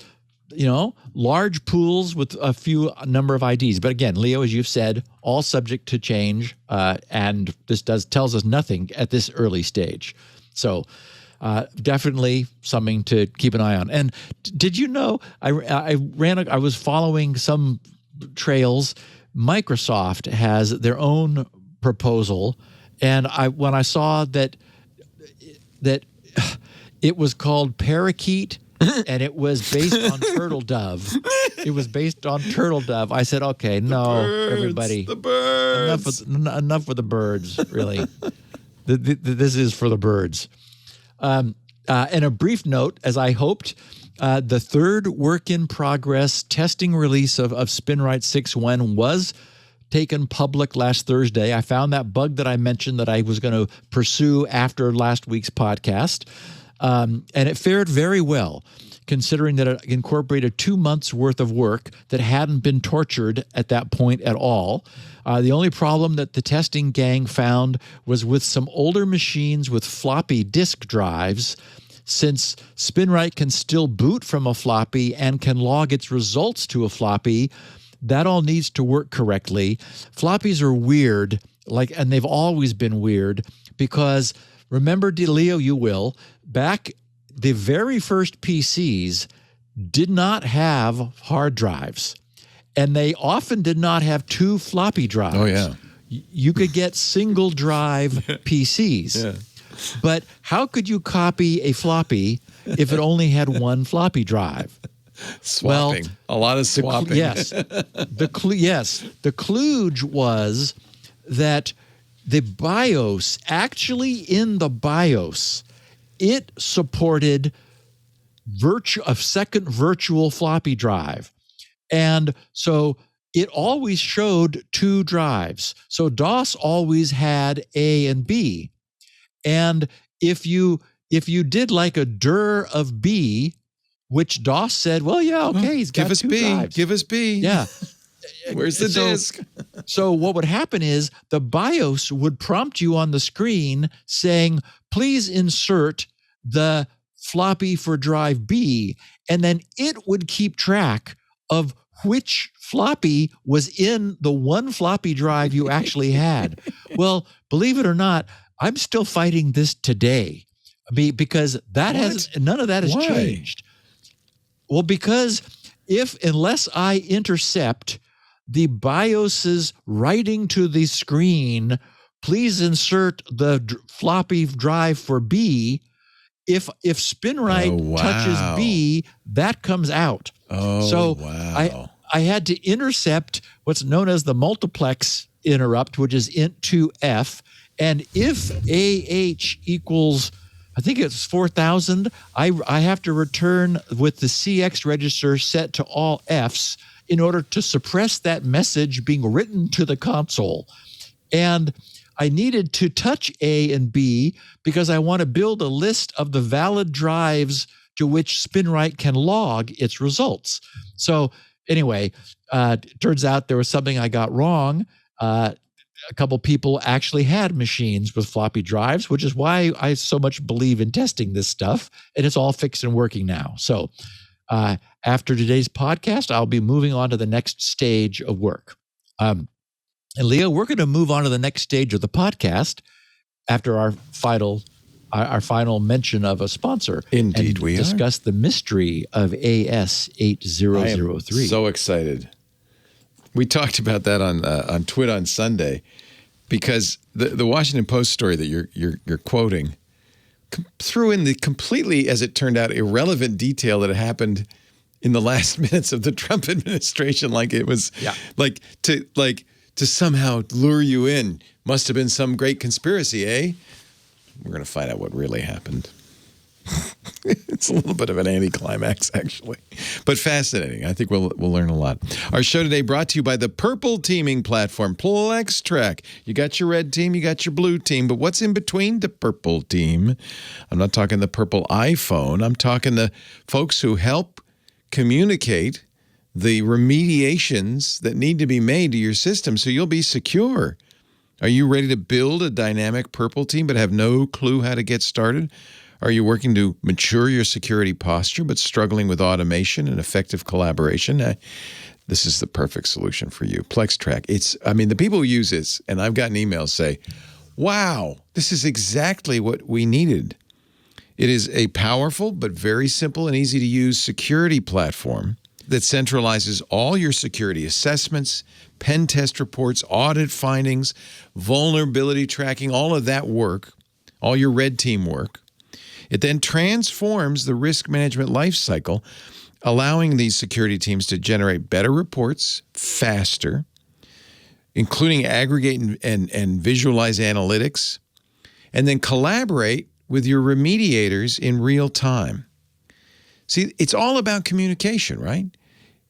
large pools with a few number of IDs. But again, Leo, as you've said, all subject to change, and this tells us nothing at this early stage. So definitely something to keep an eye on. And did you know, I was following some trails. Microsoft has their own proposal, and when I saw that it was called Parakeet and it was based on turtle dove. It was based on turtle dove. I said, okay, everybody, the birds. Enough with the birds. Really, this is for the birds. And a brief note, as I hoped. The third work-in-progress testing release of SpinRite 6.1 was taken public last Thursday. I found that bug that I mentioned that I was going to pursue after last week's podcast, and it fared very well, considering that it incorporated 2 months' worth of work that hadn't been tortured at that point at all. The only problem that the testing gang found was with some older machines with floppy disk drives. Since SpinRite can still boot from a floppy and can log its results to a floppy, that all needs to work correctly. Floppies are weird, and they've always been weird, because remember, Leo, you will, back the very first PCs did not have hard drives, and they often did not have 2 floppy drives. Oh, yeah. You could get single drive PCs. Yeah. But how could you copy a floppy if it only had 1 floppy drive? Swapping. Well, a lot of swapping. The kludge was that the BIOS, actually in the BIOS, it supported a second virtual floppy drive. And so it always showed 2 drives. So DOS always had A and B. And if you did like a dir of B, which DOS said, well, yeah, okay, he's got give us 2 B, drives. give us B. Yeah. Where's the disk? So what would happen is the BIOS would prompt you on the screen saying, please insert the floppy for drive B, and then it would keep track of which floppy was in the 1 floppy drive you actually had. Well, believe it or not, I'm still fighting this today, because none of that has changed. Well, because unless I intercept the BIOS's writing to the screen, please insert the floppy drive for B. If SpinRite touches B, that comes out. I had to intercept what's known as the multiplex interrupt, which is int2f. And if AH equals, I think it's 4,000, I have to return with the CX register set to all Fs in order to suppress that message being written to the console. And I needed to touch A and B because I want to build a list of the valid drives to which SpinRite can log its results. So anyway, it turns out there was something I got wrong. A couple people actually had machines with floppy drives, which is why I so much believe in testing this stuff, and it's all fixed and working now. So after today's podcast, I'll be moving on to the next stage of work. And Leo, we're going to move on to the next stage of the podcast after our final our final mention of a sponsor. Indeed, and we discuss the mystery of AS8003. I am so excited. We talked about that on TWiT on Sunday, because the Washington Post story that you're quoting threw in the completely, as it turned out, irrelevant detail that happened in the last minutes of the Trump administration, like it was to somehow lure you in. Must have been some great conspiracy, eh? We're going to find out what really happened. It's a little bit of an anticlimax, actually, but fascinating. I think we'll learn a lot. Our show today brought to you by the purple teaming platform, PlexTrack. You got your red team, you got your blue team, but what's in between the purple team? I'm not talking the purple iPhone. I'm talking the folks who help communicate the remediations that need to be made to your system so you'll be secure. Are you ready to build a dynamic purple team but have no clue how to get started? Are you working to mature your security posture but struggling with automation and effective collaboration? This is the perfect solution for you. PlexTrack. The people who use this, and I've gotten emails say, wow, this is exactly what we needed. It is a powerful but very simple and easy to use security platform that centralizes all your security assessments, pen test reports, audit findings, vulnerability tracking, all of that work, all your red team work. It then transforms the risk management lifecycle, allowing these security teams to generate better reports faster, including aggregate and visualize analytics, and then collaborate with your remediators in real time. See, it's all about communication, right?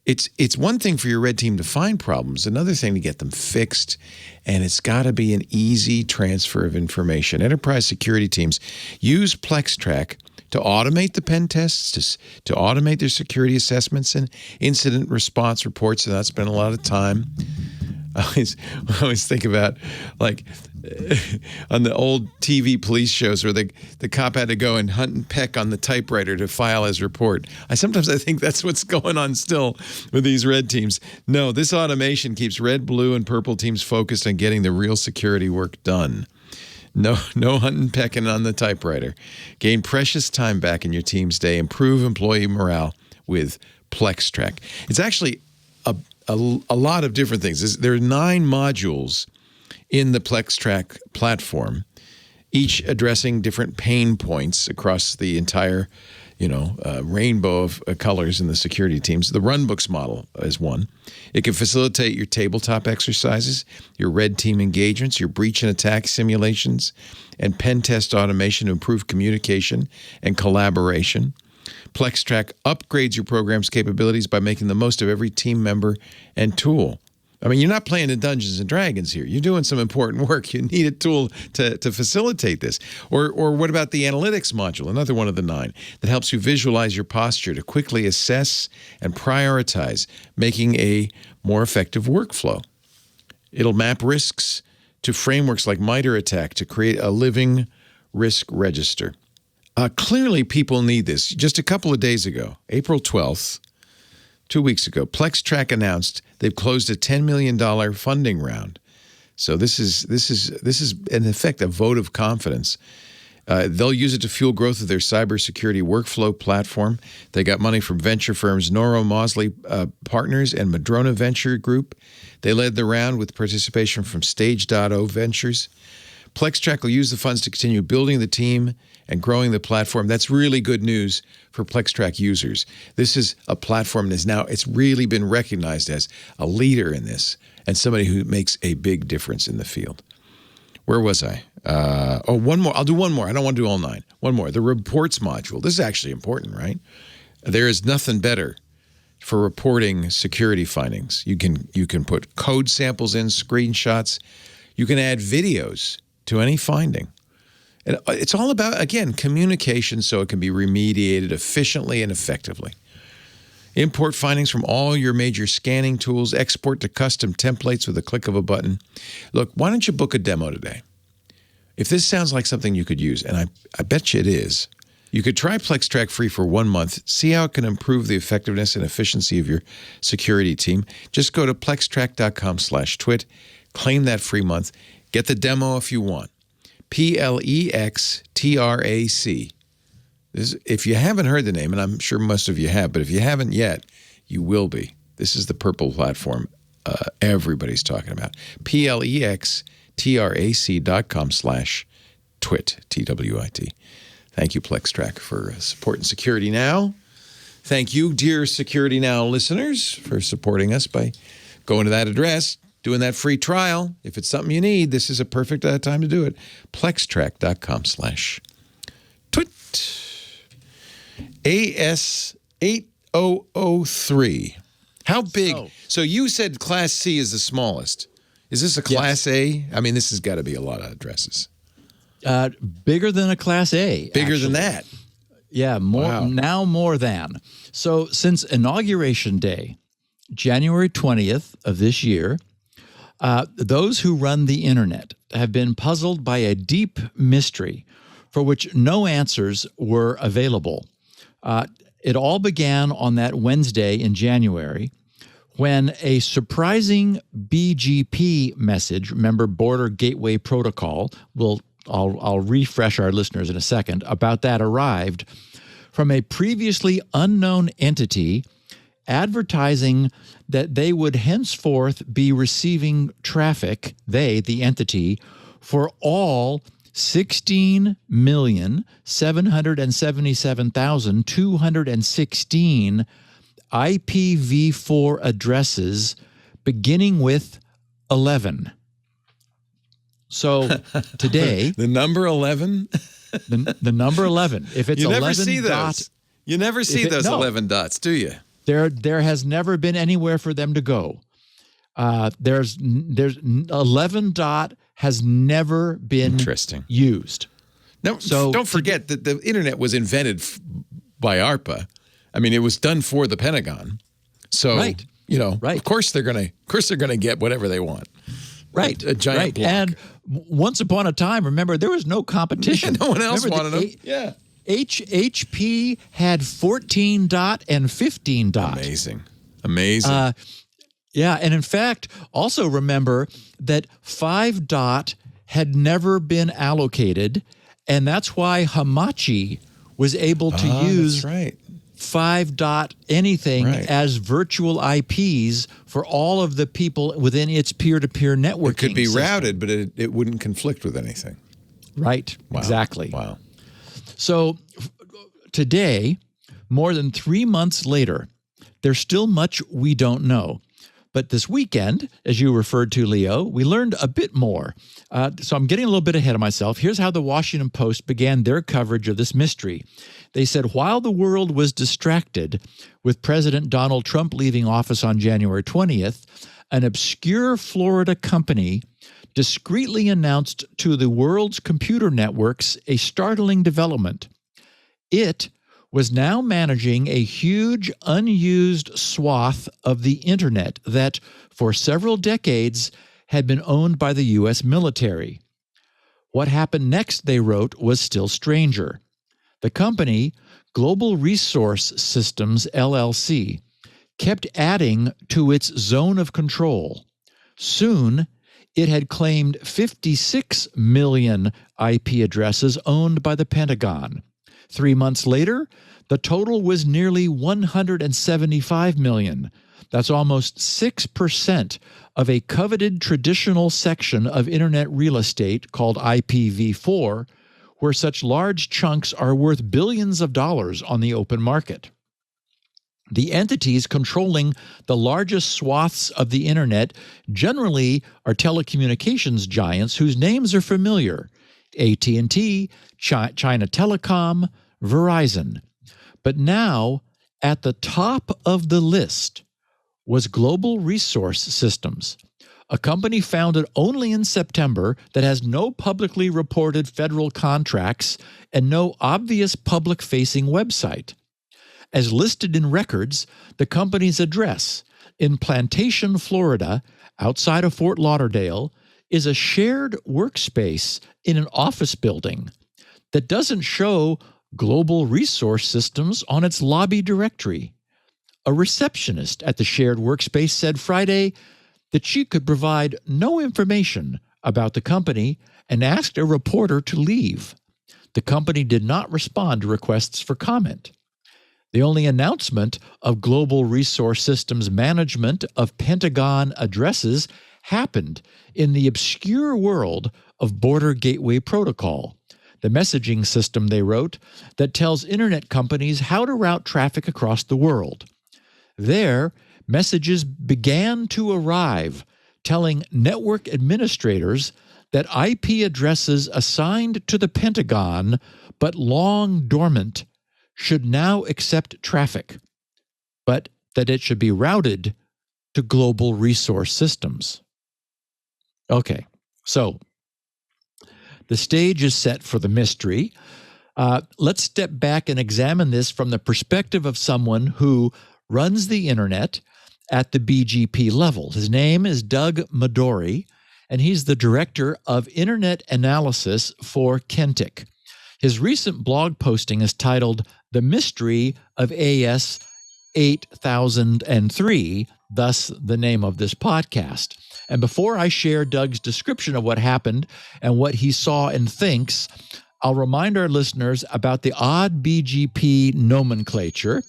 It's one thing for your red team to find problems, another thing to get them fixed, and it's got to be an easy transfer of information. Enterprise security teams use PlexTrack to automate the pen tests, to automate their security assessments and incident response reports, and that's been a lot of time. I always think about, like, on the old TV police shows where the cop had to go and hunt and peck on the typewriter to file his report. Sometimes I think that's what's going on still with these red teams. No, this automation keeps red, blue, and purple teams focused on getting the real security work done. No hunting and pecking on the typewriter. Gain precious time back in your team's day. Improve employee morale with PlexTrack. It's actually a lot of different things. There are 9 modules in the PlexTrack platform, each addressing different pain points across the entire, rainbow of colors in the security teams. The runbooks model is one. It can facilitate your tabletop exercises, your red team engagements, your breach and attack simulations, and pen test automation to improve communication and collaboration. PlexTrack upgrades your program's capabilities by making the most of every team member and tool. You're not playing in Dungeons and Dragons here. You're doing some important work. You need a tool to facilitate this. Or what about the analytics module, another one of the 9, that helps you visualize your posture to quickly assess and prioritize, making a more effective workflow. It'll map risks to frameworks like MITRE ATT&CK to create a living risk register. Clearly, people need this. Just a couple of days ago, April 12th, 2 weeks ago, PlexTrack announced they've closed a $10 million funding round. So this is in effect a vote of confidence. They'll use it to fuel growth of their cybersecurity workflow platform. They got money from venture firms Noro Mosley Partners and Madrona Venture Group. They led the round with participation from Stage.0 Ventures. PlexTrack will use the funds to continue building the team and growing the platform. That's really good news for PlexTrack users. This is a platform it's really been recognized as a leader in this and somebody who makes a big difference in the field. Where was I? One more. I'll do one more. I don't want to do all 9. One more. The reports module. This is actually important, right? There is nothing better for reporting security findings. You can put code samples in, screenshots. You can add videos to any finding. And it's all about, again, communication so it can be remediated efficiently and effectively. Import findings from all your major scanning tools, export to custom templates with a click of a button. Look, why don't you book a demo today? If this sounds like something you could use, and I bet you it is, you could try PlexTrack free for 1 month, see how it can improve the effectiveness and efficiency of your security team. Just go to plextrack.com/twit, claim that free month, get the demo if you want. PLEXTRAC. If you haven't heard the name, and I'm sure most of you have, but if you haven't yet, you will be. This is the purple platform everybody's talking about. PLEXTRAC.com/TWiT, TWiT. Thank you, PlexTrack, for supporting Security Now. Thank you, dear Security Now listeners, for supporting us by going to that address, doing that free trial. If it's something you need, this is a perfect time to do it. PlexTrack.com/TWiT. AS8003. How big? So you said Class C is the smallest. Is this a Class A? I mean, this has got to be a lot of addresses. Bigger than a Class A. Bigger actually. than that. Yeah, more than. So since Inauguration Day, January 20th of this year, those who run the internet have been puzzled by a deep mystery for which no answers were available. It all began on that Wednesday in January when a surprising BGP message, remember Border Gateway Protocol, I'll refresh our listeners in a second, about that arrived from a previously unknown entity advertising that they would henceforth be receiving traffic, the entity, for all 16,777,216 IPv4 addresses beginning with 11. So today, the number 11, the number 11. If it's you 11 never see those. You never see those 11 dots, do you? There has never been anywhere for them to go. There's 11 dot has never been used. No, so don't forget that the internet was invented by ARPA. I mean, it was done for the Pentagon. So, of course they're going to get whatever they want. Right. A giant block. And once upon a time, remember, there was no competition. Yeah, no one else wanted them. Yeah. HP had 14 dot and 15 dot. Amazing. Yeah, and in fact, also remember that 5 dot had never been allocated, and that's why Hamachi was able to use 5 dot anything as virtual IPs for all of the people within its peer-to-peer networking. It could be routed, but it wouldn't conflict with anything. Right, wow. Exactly. Wow. So today, more than 3 months later, there's still much we don't know. But this weekend, as you referred to, Leo, we learned a bit more. So I'm getting a little bit ahead of myself. Here's how the Washington Post began their coverage of this mystery. They said, while the world was distracted with President Donald Trump leaving office on January 20th, an obscure Florida company discreetly announced to the world's computer networks a startling development. It was now managing a huge unused swath of the internet that, for several decades, had been owned by the U.S. military. What happened next, they wrote, was still stranger. The company, Global Resource Systems, LLC, kept adding to its zone of control. Soon, it had claimed 56 million IP addresses owned by the Pentagon. 3 months later, the total was nearly 175 million. That's almost 6% of a coveted traditional section of internet real estate called IPv4, where such large chunks are worth billions of dollars on the open market. The entities controlling the largest swaths of the internet generally are telecommunications giants whose names are familiar: AT&T, China Telecom, Verizon. But now, at the top of the list was Global Resource Systems, a company founded only in September that has no publicly reported federal contracts and no obvious public-facing website. As listed in records, the company's address in Plantation, Florida, outside of Fort Lauderdale, is a shared workspace in an office building that doesn't show Global Resource Systems on its lobby directory. A receptionist at the shared workspace said Friday that she could provide no information about the company and asked a reporter to leave. The company did not respond to requests for comment. The only announcement of Global Resource Systems management of Pentagon addresses happened in the obscure world of Border Gateway Protocol, the messaging system, they wrote, that tells internet companies how to route traffic across the world. There, messages began to arrive telling network administrators that IP addresses assigned to the Pentagon but long dormant should now accept traffic, but that it should be routed to global resource systems. Okay, so the stage is set for the mystery. Let's step back and examine this from the perspective of someone who runs the internet at the BGP level. His name is Doug Midori, and he's the director of internet analysis for Kentic. His recent blog posting is titled The Mystery of AS8003, thus the name of this podcast. And before I share Doug's description of what happened and what he saw and thinks, I'll remind our listeners about the odd BGP nomenclature.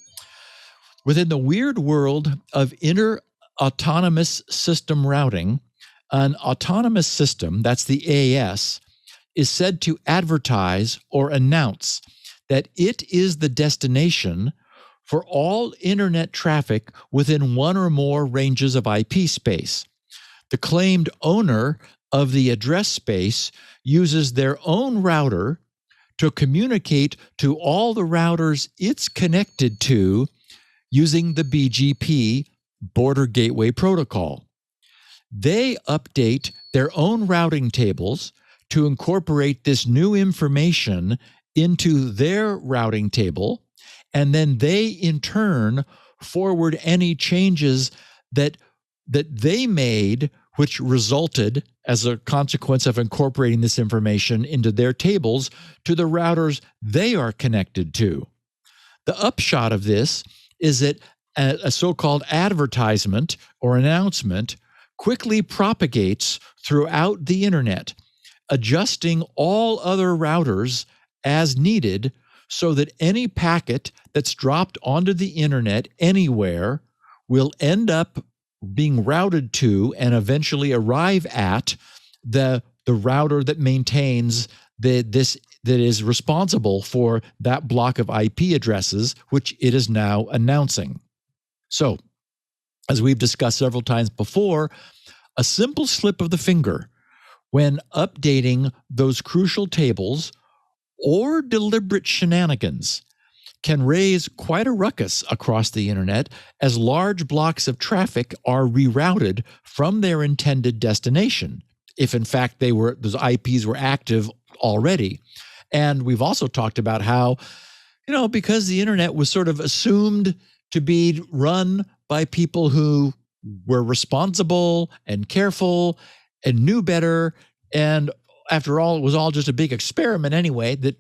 Within the weird world of inter-autonomous system routing, an autonomous system, that's the AS, is said to advertise or announce that it is the destination for all internet traffic within one or more ranges of IP space. The claimed owner of the address space uses their own router to communicate to all the routers it's connected to using the BGP, Border Gateway Protocol. They update their own routing tables to incorporate this new information into their routing table, and then they in turn forward any changes that they made, which resulted as a consequence of incorporating this information into their tables to the routers they are connected to. The upshot of this is that a so-called advertisement or announcement quickly propagates throughout the internet, adjusting all other routers as needed so that any packet that's dropped onto the internet anywhere will end up being routed to and eventually arrive at the router that maintains that is responsible for that block of IP addresses, which it is now announcing. So, as we've discussed several times before, a simple slip of the finger when updating those crucial tables or deliberate shenanigans can raise quite a ruckus across the internet as large blocks of traffic are rerouted from their intended destination, if in fact those IPs were active already. And we've also talked about how, because the internet was sort of assumed to be run by people who were responsible and careful and knew better, and after all, it was all just a big experiment anyway that,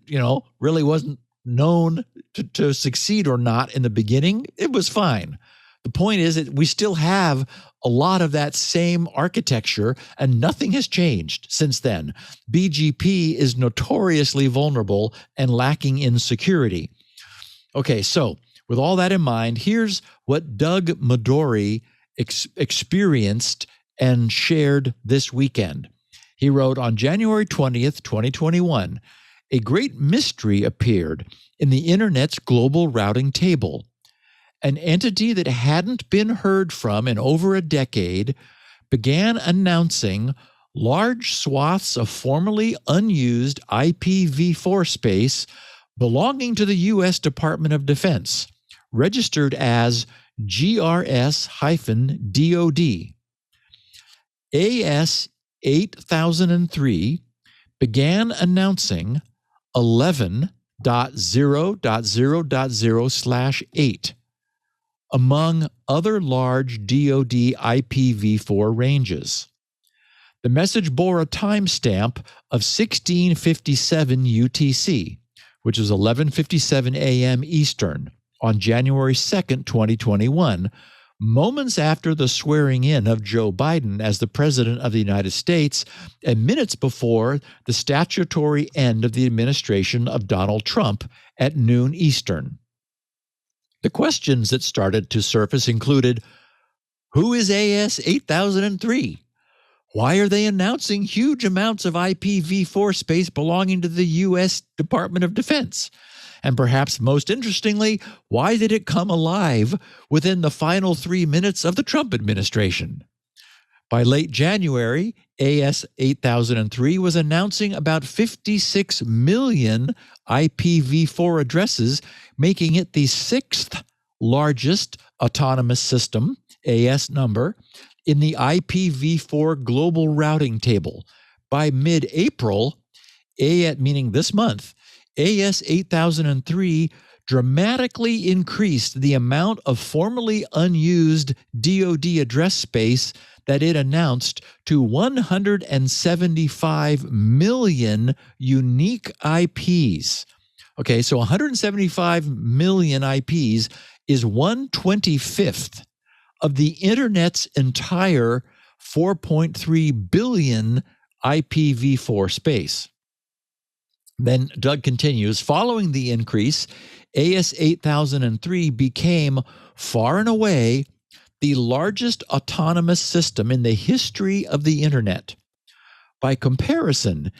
really wasn't known to succeed or not in the beginning. It was fine. The point is that we still have a lot of that same architecture, and nothing has changed since then. BGP is notoriously vulnerable and lacking in security. Okay, so with all that in mind, here's what Doug Midori experienced and shared this weekend. He wrote, on January 20th, 2021, a great mystery appeared in the internet's global routing table. An entity that hadn't been heard from in over a decade began announcing large swaths of formerly unused IPv4 space belonging to the U.S. Department of Defense, registered as GRS-DOD. AS8003 began announcing 11.0.0.0/8, among other large DoD IPv4 ranges. The message bore a timestamp of 1657 UTC, which is 11:57 a.m. Eastern, on January 2nd, 2021, moments after the swearing in of Joe Biden as the President of the United States and minutes before the statutory end of the administration of Donald Trump at noon Eastern. The questions that started to surface included, who is AS8003? Why are they announcing huge amounts of IPv4 space belonging to the U.S. Department of Defense? And perhaps most interestingly, why did it come alive within the final 3 minutes of the Trump administration? By late January, AS8003 was announcing about 56 million IPv4 addresses, making it the sixth largest autonomous system, AS number, in the IPv4 global routing table. By mid-April, meaning this month, AS8003 dramatically increased the amount of formerly unused DoD address space that it announced to 175 million unique IPs. Okay, so 175 million IPs is 1/25th of the Internet's entire 4.3 billion IPv4 space. Then Doug continues, following the increase, AS8003 became far and away the largest autonomous system in the history of the Internet. By comparison,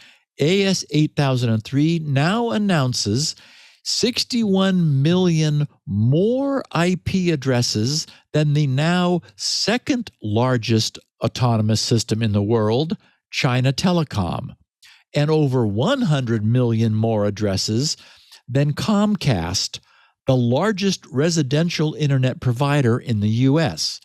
AS8003 now announces 61 million more IP addresses than the now second largest autonomous system in the world, China Telecom, and over 100 million more addresses than Comcast, the largest residential internet provider in the U.S.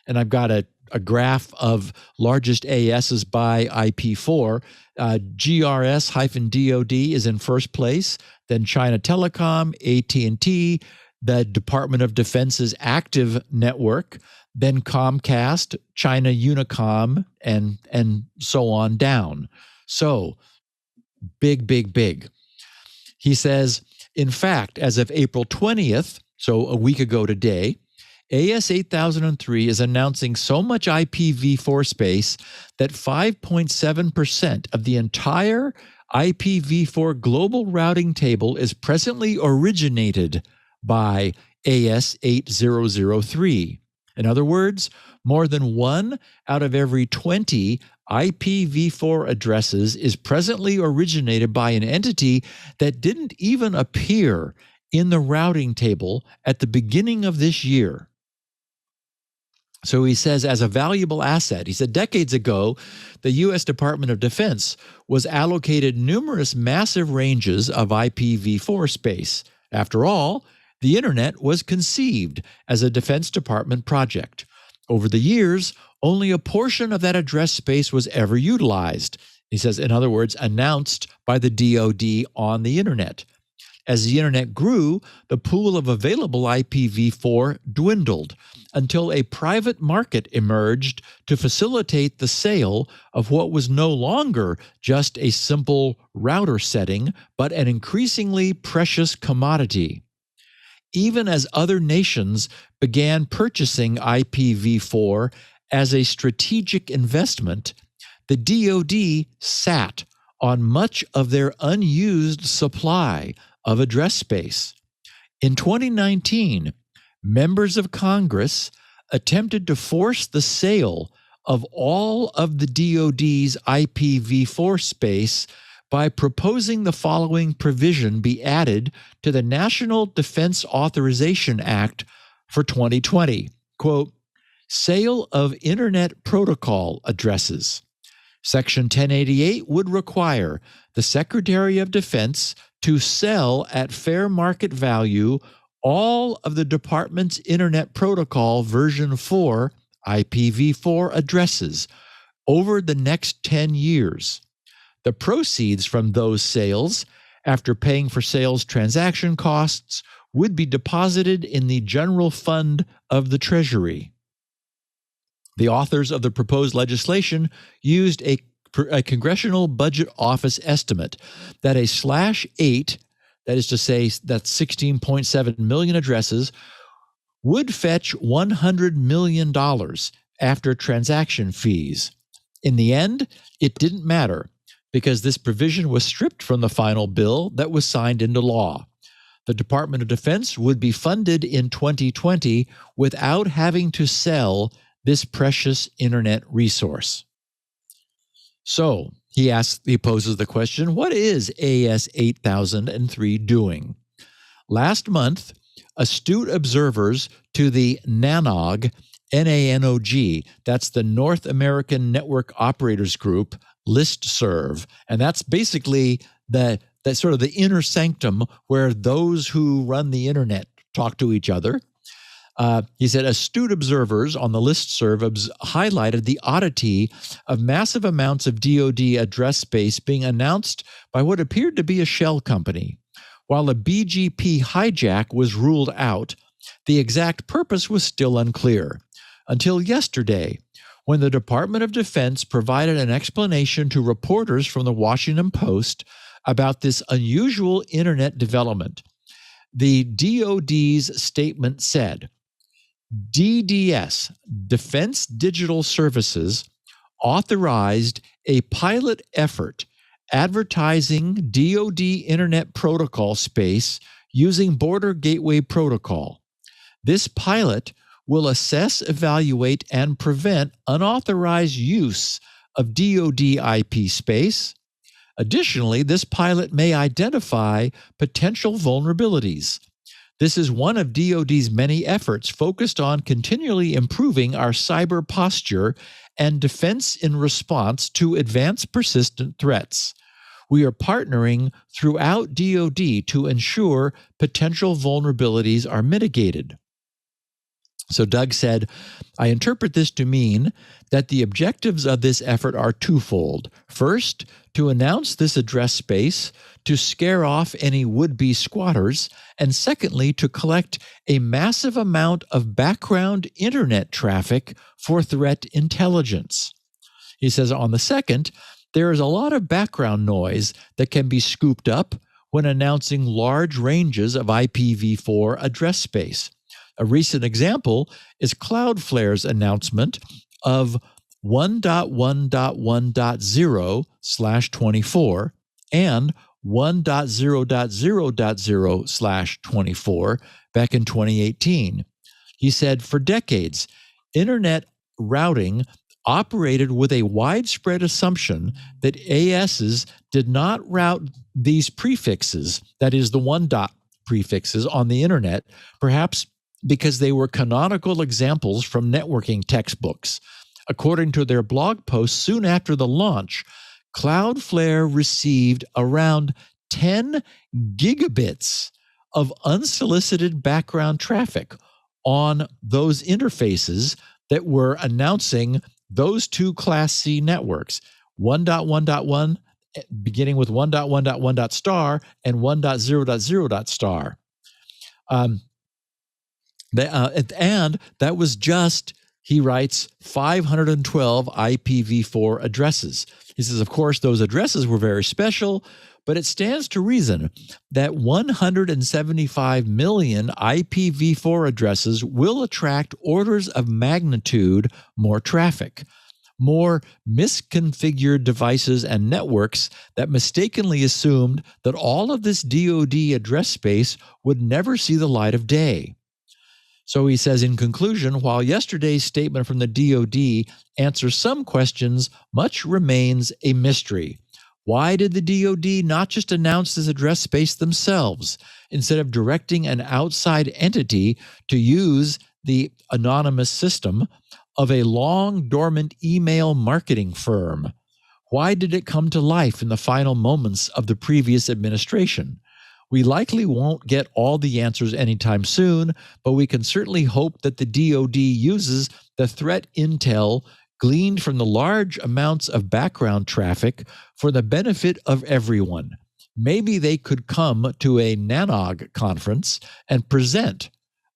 And I've got a graph of largest ASs by IP4. GRS-DOD is in first place, then China Telecom, AT&T, the Department of Defense's active network, then Comcast, China Unicom, and so on down. So big, big, big. He says, in fact, as of April 20th, so a week ago today, AS8003 is announcing so much IPv4 space that 5.7% of the entire IPv4 global routing table is presently originated by AS8003. In other words, more than 1 out of every 20 IPv4 addresses is presently originated by an entity that didn't even appear in the routing table at the beginning of this year. So he says, as a valuable asset, he said decades ago, the U.S. Department of Defense was allocated numerous massive ranges of IPv4 space. After all, the Internet was conceived as a Defense Department project. Over the years, only a portion of that address space was ever utilized. He says, in other words, announced by the DoD on the Internet. As the Internet grew, the pool of available IPv4 dwindled until a private market emerged to facilitate the sale of what was no longer just a simple router setting, but an increasingly precious commodity. Even as other nations began purchasing IPv4 as a strategic investment, the DoD sat on much of their unused supply of address space. In 2019, members of Congress attempted to force the sale of all of the DoD's IPv4 space by proposing the following provision be added to the National Defense Authorization Act for 2020. Quote, sale of Internet Protocol addresses. Section 1088 would require the Secretary of Defense to sell at fair market value all of the department's Internet Protocol version 4 IPv4 addresses over the next 10 years. The proceeds from those sales, after paying for sales transaction costs, would be deposited in the general fund of the Treasury. The authors of the proposed legislation used a Congressional Budget Office estimate that a /8, that is to say, that's 16.7 million addresses, would fetch $100 million after transaction fees. In the end, it didn't matter because this provision was stripped from the final bill that was signed into law. The Department of Defense would be funded in 2020 without having to sell this precious internet resource. So he poses the question, what is AS8003 doing? Last month, astute observers to the NANOG, N-A-N-O-G, that's the North American Network Operators Group, listserv, and that's basically that sort of the inner sanctum where those who run the internet talk to each other. He said astute observers on the listserv highlighted the oddity of massive amounts of DoD address space being announced by what appeared to be a shell company. While a BGP hijack was ruled out, the exact purpose was still unclear. Until yesterday, when the Department of Defense provided an explanation to reporters from the Washington Post about this unusual internet development. The DoD's statement said, DDS, Defense Digital Services, authorized a pilot effort advertising DoD Internet Protocol space using Border Gateway Protocol. This pilot will assess, evaluate, and prevent unauthorized use of DoD IP space. Additionally, this pilot may identify potential vulnerabilities. This is one of DoD's many efforts focused on continually improving our cyber posture and defense in response to advanced persistent threats. We are partnering throughout DoD to ensure potential vulnerabilities are mitigated. So Doug said, I interpret this to mean that the objectives of this effort are twofold. First, to announce this address space, to scare off any would-be squatters, and secondly, to collect a massive amount of background internet traffic for threat intelligence. He says on the second, there is a lot of background noise that can be scooped up when announcing large ranges of IPv4 address space. A recent example is CloudFlare's announcement of 1.1.1.0/24 and 1.0.0.0/24 back in 2018. He said, for decades, internet routing operated with a widespread assumption that ASs did not route these prefixes, that is the one dot prefixes on the internet, perhaps because they were canonical examples from networking textbooks. According to their blog post soon after the launch, CloudFlare received around 10 gigabits of unsolicited background traffic on those interfaces that were announcing those two Class C networks, 1.1.1 beginning with 1.1.1. star and 1.0.0. star. And that was just, he writes, 512 IPv4 addresses. He says, of course, those addresses were very special, but it stands to reason that 175 million IPv4 addresses will attract orders of magnitude more traffic, more misconfigured devices and networks that mistakenly assumed that all of this DoD address space would never see the light of day. So he says, in conclusion, while yesterday's statement from the DoD answers some questions, much remains a mystery. Why did the DoD not just announce this address space themselves, instead of directing an outside entity to use the anonymous system of a long-dormant email marketing firm? Why did it come to life in the final moments of the previous administration? We likely won't get all the answers anytime soon, but we can certainly hope that the DoD uses the threat intel gleaned from the large amounts of background traffic for the benefit of everyone. Maybe they could come to a NANOG conference and present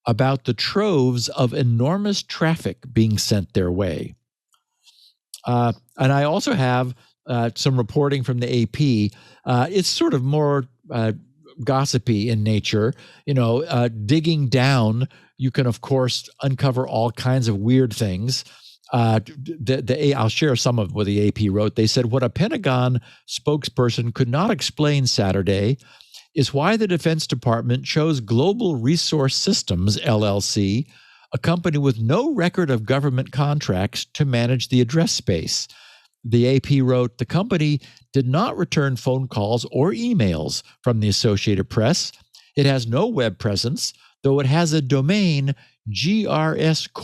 about the troves of enormous traffic being sent their way. And I also have some reporting from the AP. It's sort of more gossipy in nature, digging down you can, of course, uncover all kinds of weird things. I'll share some of what the AP wrote. They said, what a Pentagon spokesperson could not explain Saturday is why the Defense Department chose Global Resource Systems, LLC, a company with no record of government contracts, to manage the address space. The AP wrote, the company did not return phone calls or emails from the Associated Press. It has no web presence, though it has a domain, grscorp.com.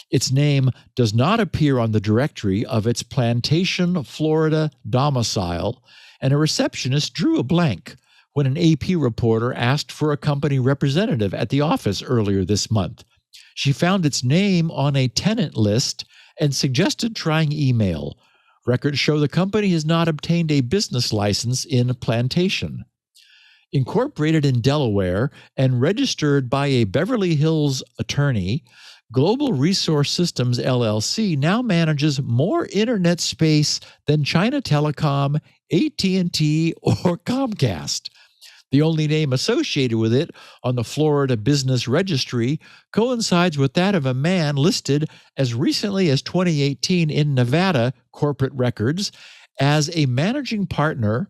Its name does not appear on the directory of its Plantation, Florida domicile, and a receptionist drew a blank when an AP reporter asked for a company representative at the office earlier this month. She found its name on a tenant list and suggested trying email. Records show the company has not obtained a business license in Plantation. Incorporated in Delaware and registered by a Beverly Hills attorney, Global Resource Systems, LLC now manages more internet space than China Telecom, AT&T, or Comcast. The only name associated with it on the Florida Business Registry coincides with that of a man listed as recently as 2018 in Nevada corporate records as a managing partner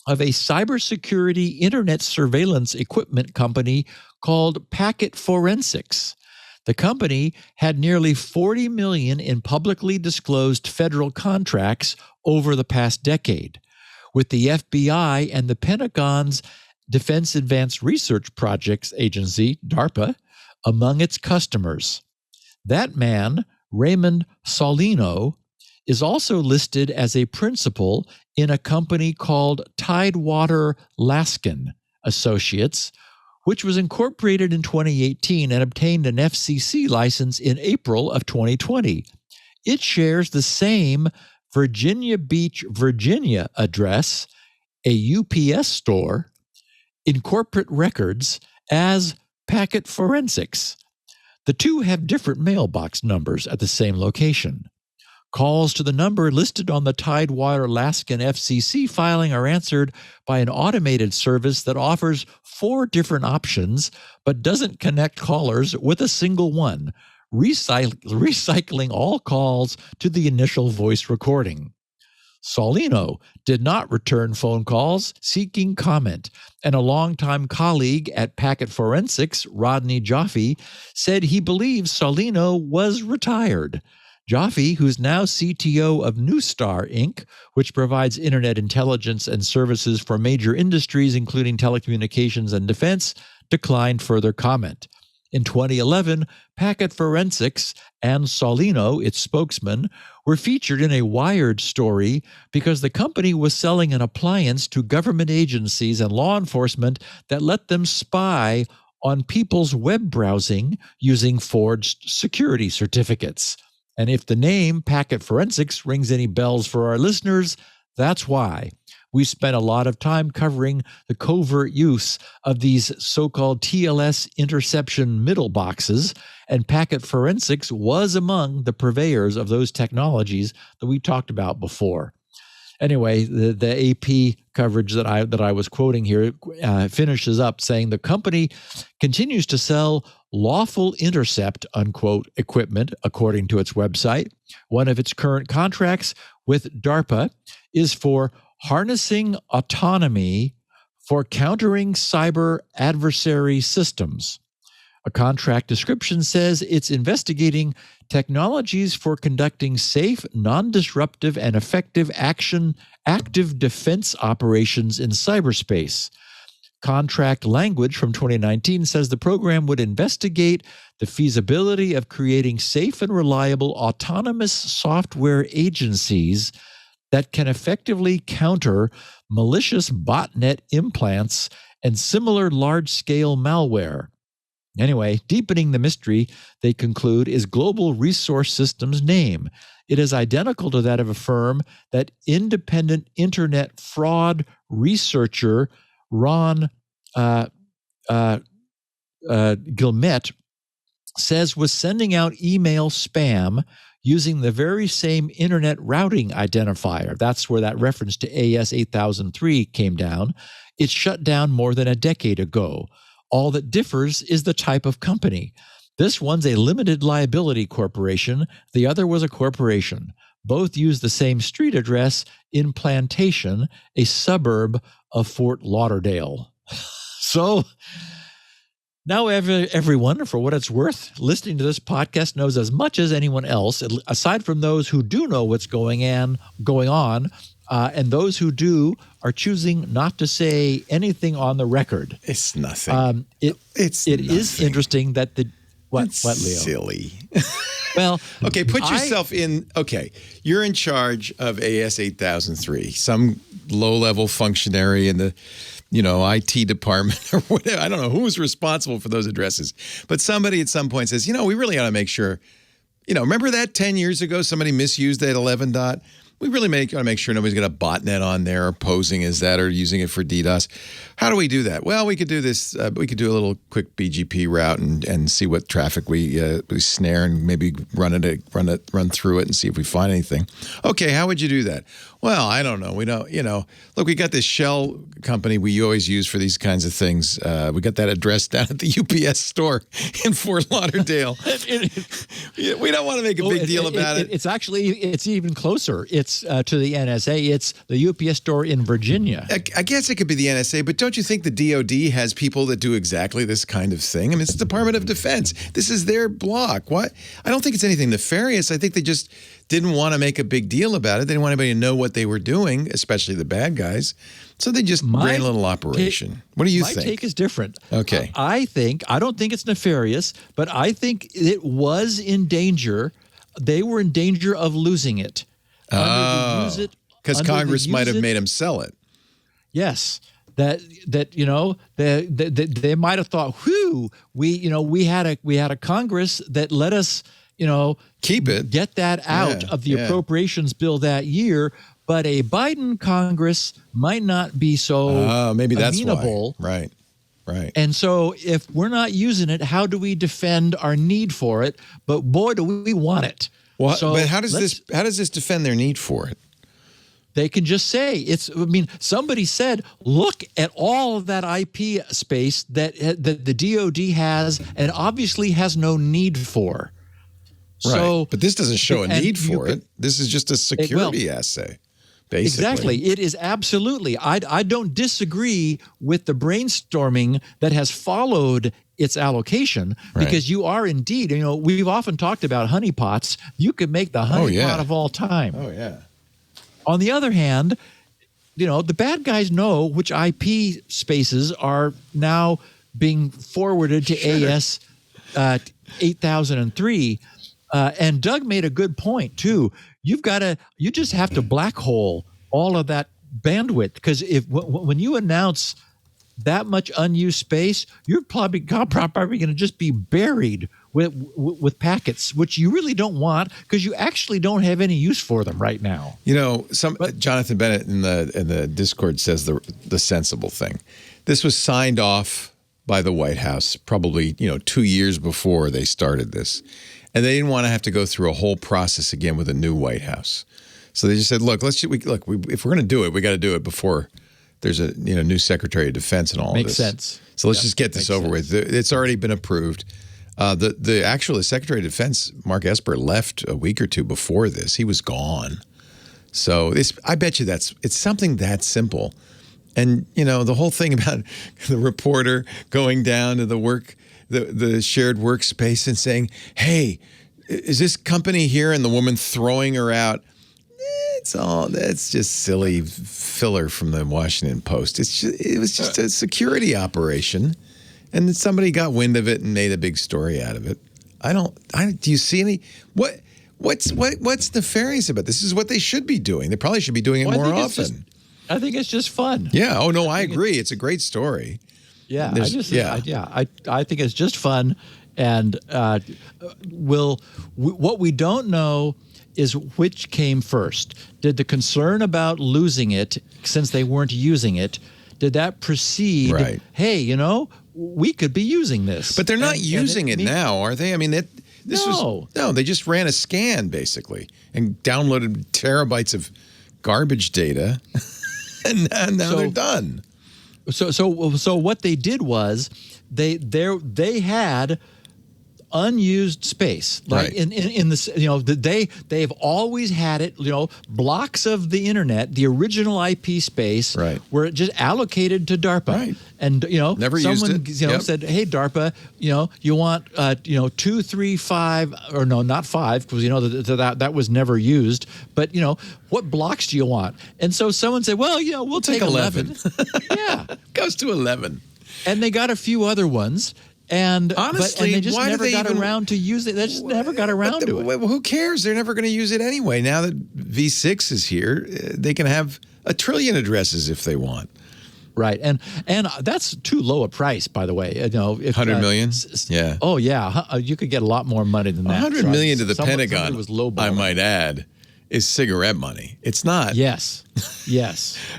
of a cybersecurity internet surveillance equipment company called Packet Forensics. The company had nearly $40 million in publicly disclosed federal contracts over the past decade, with the FBI and the Pentagon's Defense Advanced Research Projects Agency, DARPA, among its customers. That man, Raymond Solino, is also listed as a principal in a company called Tidewater Laskin Associates, which was incorporated in 2018 and obtained an FCC license in April of 2020. It shares the same Virginia Beach, Virginia address, a UPS store, in corporate records as Packet Forensics. The two have different mailbox numbers at the same location. Calls to the number listed on the Tidewater Laskin FCC filing are answered by an automated service that offers 4 different options but doesn't connect callers with a single one, recycling all calls to the initial voice recording. Solino did not return phone calls seeking comment, and a longtime colleague at Packet Forensics, Rodney Jaffe, said he believes Solino was retired. Jaffe, who's now CTO of Newstar, Inc., which provides internet intelligence and services for major industries, including telecommunications and defense, declined further comment. In 2011, Packet Forensics and Solino, its spokesman, were featured in a Wired story because the company was selling an appliance to government agencies and law enforcement that let them spy on people's web browsing using forged security certificates. And if the name Packet Forensics rings any bells for our listeners, that's why. We spent a lot of time covering the covert use of these so-called TLS interception middle boxes, and Packet Forensics was among the purveyors of those technologies that we talked about before. Anyway, the AP coverage that I was quoting here finishes up saying the company continues to sell lawful intercept, unquote, equipment, according to its website. One of its current contracts with DARPA is for harnessing autonomy for countering cyber adversary systems. A contract description says it's investigating technologies for conducting safe, non-disruptive, and effective active defense operations in cyberspace. Contract language from 2019 says the program would investigate the feasibility of creating safe and reliable autonomous software agencies that can effectively counter malicious botnet implants and similar large-scale malware. Anyway, deepening the mystery, they conclude, is Global Resource Systems' name. It is identical to that of a firm that independent internet fraud researcher Ron Gilmet says was sending out email spam using the very same internet routing identifier. That's where that reference to AS8003 came down. It shut down more than a decade ago. All that differs is the type of company. This one's a limited liability corporation. The other was a corporation. Both use the same street address in Plantation, a suburb of Fort Lauderdale. So now everyone, for what it's worth, listening to this podcast knows as much as anyone else, aside from those who do know what's going on, and those who do are choosing not to say anything on the record. It's nothing. It nothing. is interesting that what Leo? Silly. Well, okay, put yourself in. Okay, you're in charge of AS8003, some low-level functionary in the, IT department or whatever. I don't know who was responsible for those addresses, but somebody at some point says, we really ought to make sure. Remember that 10 years ago somebody misused that 11 dot? We really want to make sure nobody's got a botnet on there or posing as that or using it for DDoS. How do we do that? Well, we could do this. We could do a little quick BGP route and see what traffic we snare and maybe run through it and see if we find anything. Okay, how would you do that? Well, I don't know. We don't. Look, we got this shell company we always use for these kinds of things. We got that address down at the UPS store in Fort Lauderdale. We don't want to make a big deal about it. It's even closer. It's to the NSA. It's the UPS store in Virginia. I guess it could be the NSA, but don't you think the DOD has people that do exactly this kind of thing? I mean, it's the Department of Defense. This is their block. What? I don't think it's anything nefarious. I think they just didn't want to make a big deal about it. They didn't want anybody to know what they were doing, especially the bad guys. So they just ran a little operation. What do you think? My take is different. Okay. I don't think it's nefarious, but I think it was in danger. They were in danger of losing it. Because Congress might have made them sell it. Yes. They might have thought, whew, we had a Congress that let us, keep it, get that out of the appropriations bill that year. But a Biden Congress might not be so maybe that's amenable. Why. Right. And so if we're not using it, how do we defend our need for it? But boy, do we want it. Well, but how does this defend their need for it? They can just say somebody said, look at all of that IP space that the DOD has and obviously has no need for. Right. So, but this doesn't show a need for it. This is just a security assay, basically. Exactly. It is absolutely. I don't disagree with the brainstorming that has followed its allocation, because you are indeed, we've often talked about honeypots. You could make the honeypot of all time. Oh, yeah. On the other hand, the bad guys know which IP spaces are now being forwarded to AS 8003. And Doug made a good point too. You just have to black hole all of that bandwidth, because when you announce that much unused space, you're probably going to just be buried with packets, which you really don't want, because you actually don't have any use for them right now. Jonathan Bennett in the Discord says the sensible thing. This was signed off by the White House probably 2 years before they started this, and they didn't want to have to go through a whole process again with a new White House. So they just said, look, if we're going to do it, we got to do it before there's a new Secretary of Defense and all of this. Makes sense. So let's just get this over with. It's already been approved. The Secretary of Defense, Mark Esper, left a week or two before this. He was gone. So I bet you it's something that simple. And the whole thing about the reporter going down to the shared workspace and saying, "Hey, is this company here?" and the woman throwing her out. That's just silly filler from the Washington Post. It was just a security operation, and then somebody got wind of it and made a big story out of it. Do you see any what's nefarious about this? This is what they should be doing. They probably should be doing it more often. I think it's just fun. Yeah. Oh no, I agree. It's a great story. Yeah. I think it's just fun, and what we don't know is which came first. Did the concern about losing it, since they weren't using it, did that precede, right. Hey, we could be using this? But they're not using it now, are they? I mean, they just ran a scan, basically, and downloaded terabytes of garbage data, and now they're done. So what they did was they had unused space, like Right. in the they've always had it, blocks of the internet, the original IP space, Right. were just allocated to DARPA, Right. and Never used someone it. Yep. said, hey DARPA, you want 2, 3, 5, or no, not 5, because that was never used, but what blocks do you want? And so someone said, well, we'll take 11. Yeah, Goes to 11. and they got a few other ones. And Honestly, and they just why do never they got even- around to use it. They just never got around to it. Well, who cares? They're never going to use it anyway. Now that V6 is here, they can have 1 trillion addresses if they want. Right, and that's too low a price, by the way. If 100 million? Yeah. Oh yeah, you could get a lot more money than that. 100 million to the Somebody Pentagon, was lowballing. I might add, is cigarette money. It's not. Yes.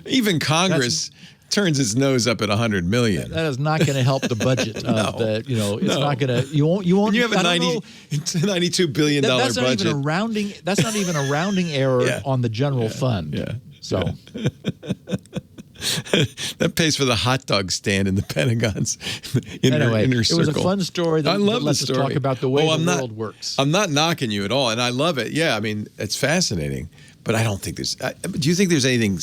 Even Congress turns its nose up at 100 million. That is not going to help the budget of the. It's not going to. You won't. When you have a $92 billion That's not budget. even a rounding. That's not even a rounding error Yeah. on the general fund. Yeah. So. That pays for the hot dog stand in the Pentagon's inner It circle. was a fun story that, I love that lets the us story. talk about the way the I'm world works. I'm not knocking you at all, and I love it. Yeah, I mean, it's fascinating. But I don't think there's. Do you think there's anything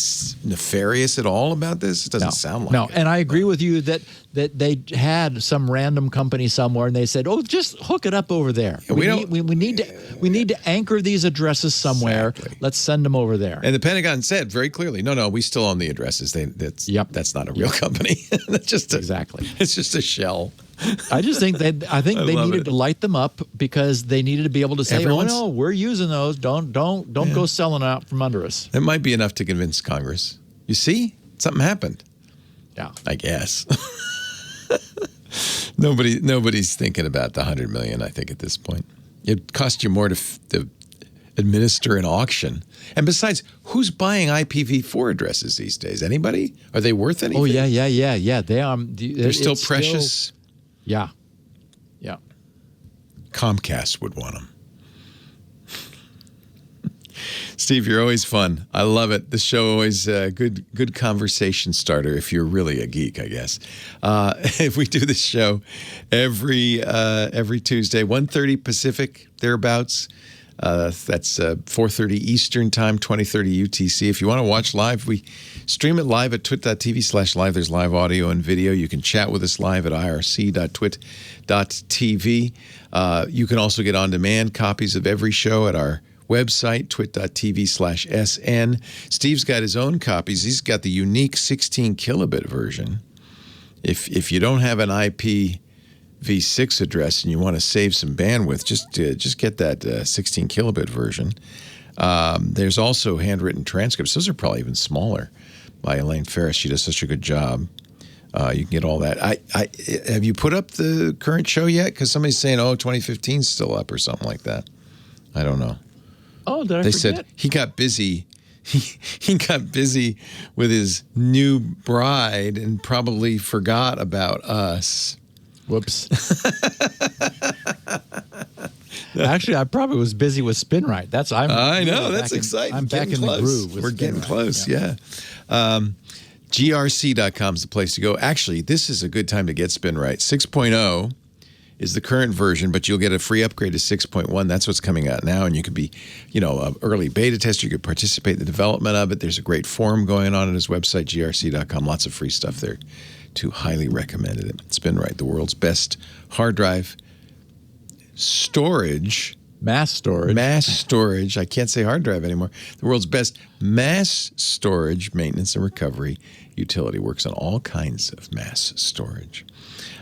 nefarious at all about this? It doesn't sound like it. And I agree with you that they had some random company somewhere, and they said, "Oh, just hook it up over there. Yeah, we need to anchor these addresses somewhere. Exactly. Let's send them over there." And the Pentagon said very clearly, no, we still own the addresses. That's not a real company. That's just Exactly. It's just a shell. I just think they love needed it. to light them up because they needed to be able to say, Everyone's- "Oh no, we're using those. Don't go selling out from under us." It might be enough to convince Congress. You see, something happened. Yeah. I guess. Nobody's thinking about the 100 million. I think at this point, it costs you more to administer an auction. And besides, who's buying IPv4 addresses these days? Anybody? Are they worth anything? Oh yeah. They are. They're still precious. Yeah. Comcast would want them. Steve, you're always fun. I love it. The show always good conversation starter if you're really a geek, I guess. If we do this show every Tuesday, 1:30 Pacific, thereabouts. That's 4:30 Eastern Time, 20:30 UTC. If you want to watch live, we stream it live at twit.tv/live. There's live audio and video. You can chat with us live at irc.twit.tv. You can also get on-demand copies of every show at our website, twit.tv/SN. Steve's got his own copies. He's got the unique 16 kilobit version. If you don't have an IPv6 address and you want to save some bandwidth, just get that 16 kilobit version. There's also handwritten transcripts. Those are probably even smaller by Elaine Ferris. She does such a good job. You can get all that. Have you put up the current show yet? Because somebody's saying, 2015 is still up or something like that. I don't know. Oh, did I They forget? said he got busy. He got busy with his new bride and probably forgot about us. Whoops. Actually, I probably was busy with SpinRite. I know. That's exciting. I'm back in Getting the close. groove. With We're getting SpinRite. close, yeah. GRC.com is the place to go. Actually, this is a good time to get SpinRite. 6.0 is the current version, but you'll get a free upgrade to 6.1. That's what's coming out now, and you could be, an early beta tester. You could participate in the development of it. There's a great forum going on his website, grc.com. Lots of free stuff there, too. Highly recommended it. SpinRite, the world's best hard drive storage. Mass storage. I can't say hard drive anymore. The world's best mass storage, maintenance, and recovery utility. Works on all kinds of mass storage.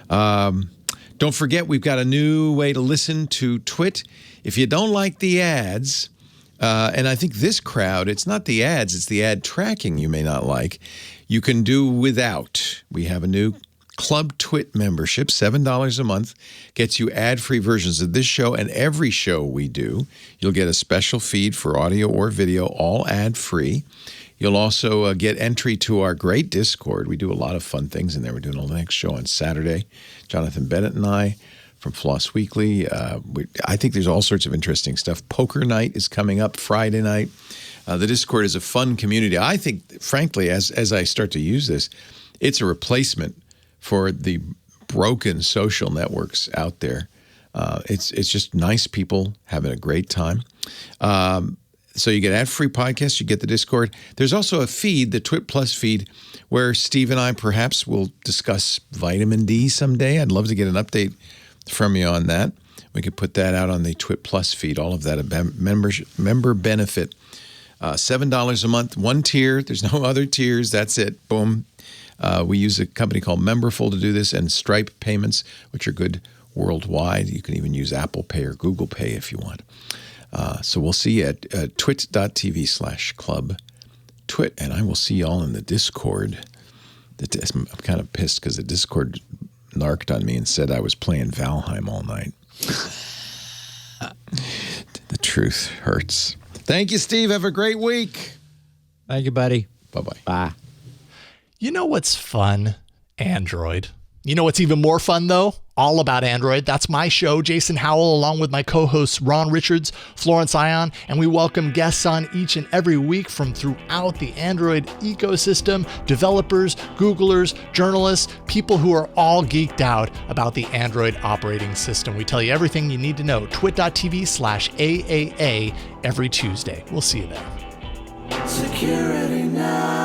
Don't forget, we've got a new way to listen to TWiT. If you don't like the ads, and I think this crowd, it's not the ads, it's the ad tracking you may not like, you can do without. We have a new Club TWiT membership, $7 a month, gets you ad-free versions of this show and every show we do. You'll get a special feed for audio or video, all ad-free. You'll also get entry to our great Discord. We do a lot of fun things in there. We're doing the next show on Saturday. Jonathan Bennett and I from Floss Weekly. I think there's all sorts of interesting stuff. Poker night is coming up Friday night. The Discord is a fun community. I think, frankly, as I start to use this, It's a replacement for the broken social networks out there. It's just nice people having a great time. So you get ad-free podcasts, you get the Discord. There's also a feed, the TWiT Plus feed, where Steve and I perhaps will discuss vitamin D someday. I'd love to get an update from you on that. We could put that out on the TWiT Plus feed, all of that, a member benefit. $7 a month, one tier. There's no other tiers. That's it. Boom. We use a company called Memberful to do this, and Stripe payments, which are good worldwide. You can even use Apple Pay or Google Pay if you want. So we'll see you at twit.tv/club. Twit, and I will see you all in the Discord. I'm kind of pissed because the Discord narked on me and said I was playing Valheim all night. The truth hurts. Thank you, Steve. Have a great week. Thank you, buddy. Bye-bye. Bye. You know what's fun? Android. You know what's even more fun, though? All About Android. That's my show, Jason Howell, along with my co-hosts Ron Richards, Florence Ion, and we welcome guests on each and every week from throughout the Android ecosystem, developers, Googlers, journalists, people who are all geeked out about the Android operating system. We tell you everything you need to know. twit.tv/AAA every Tuesday. We'll see you there. Security now.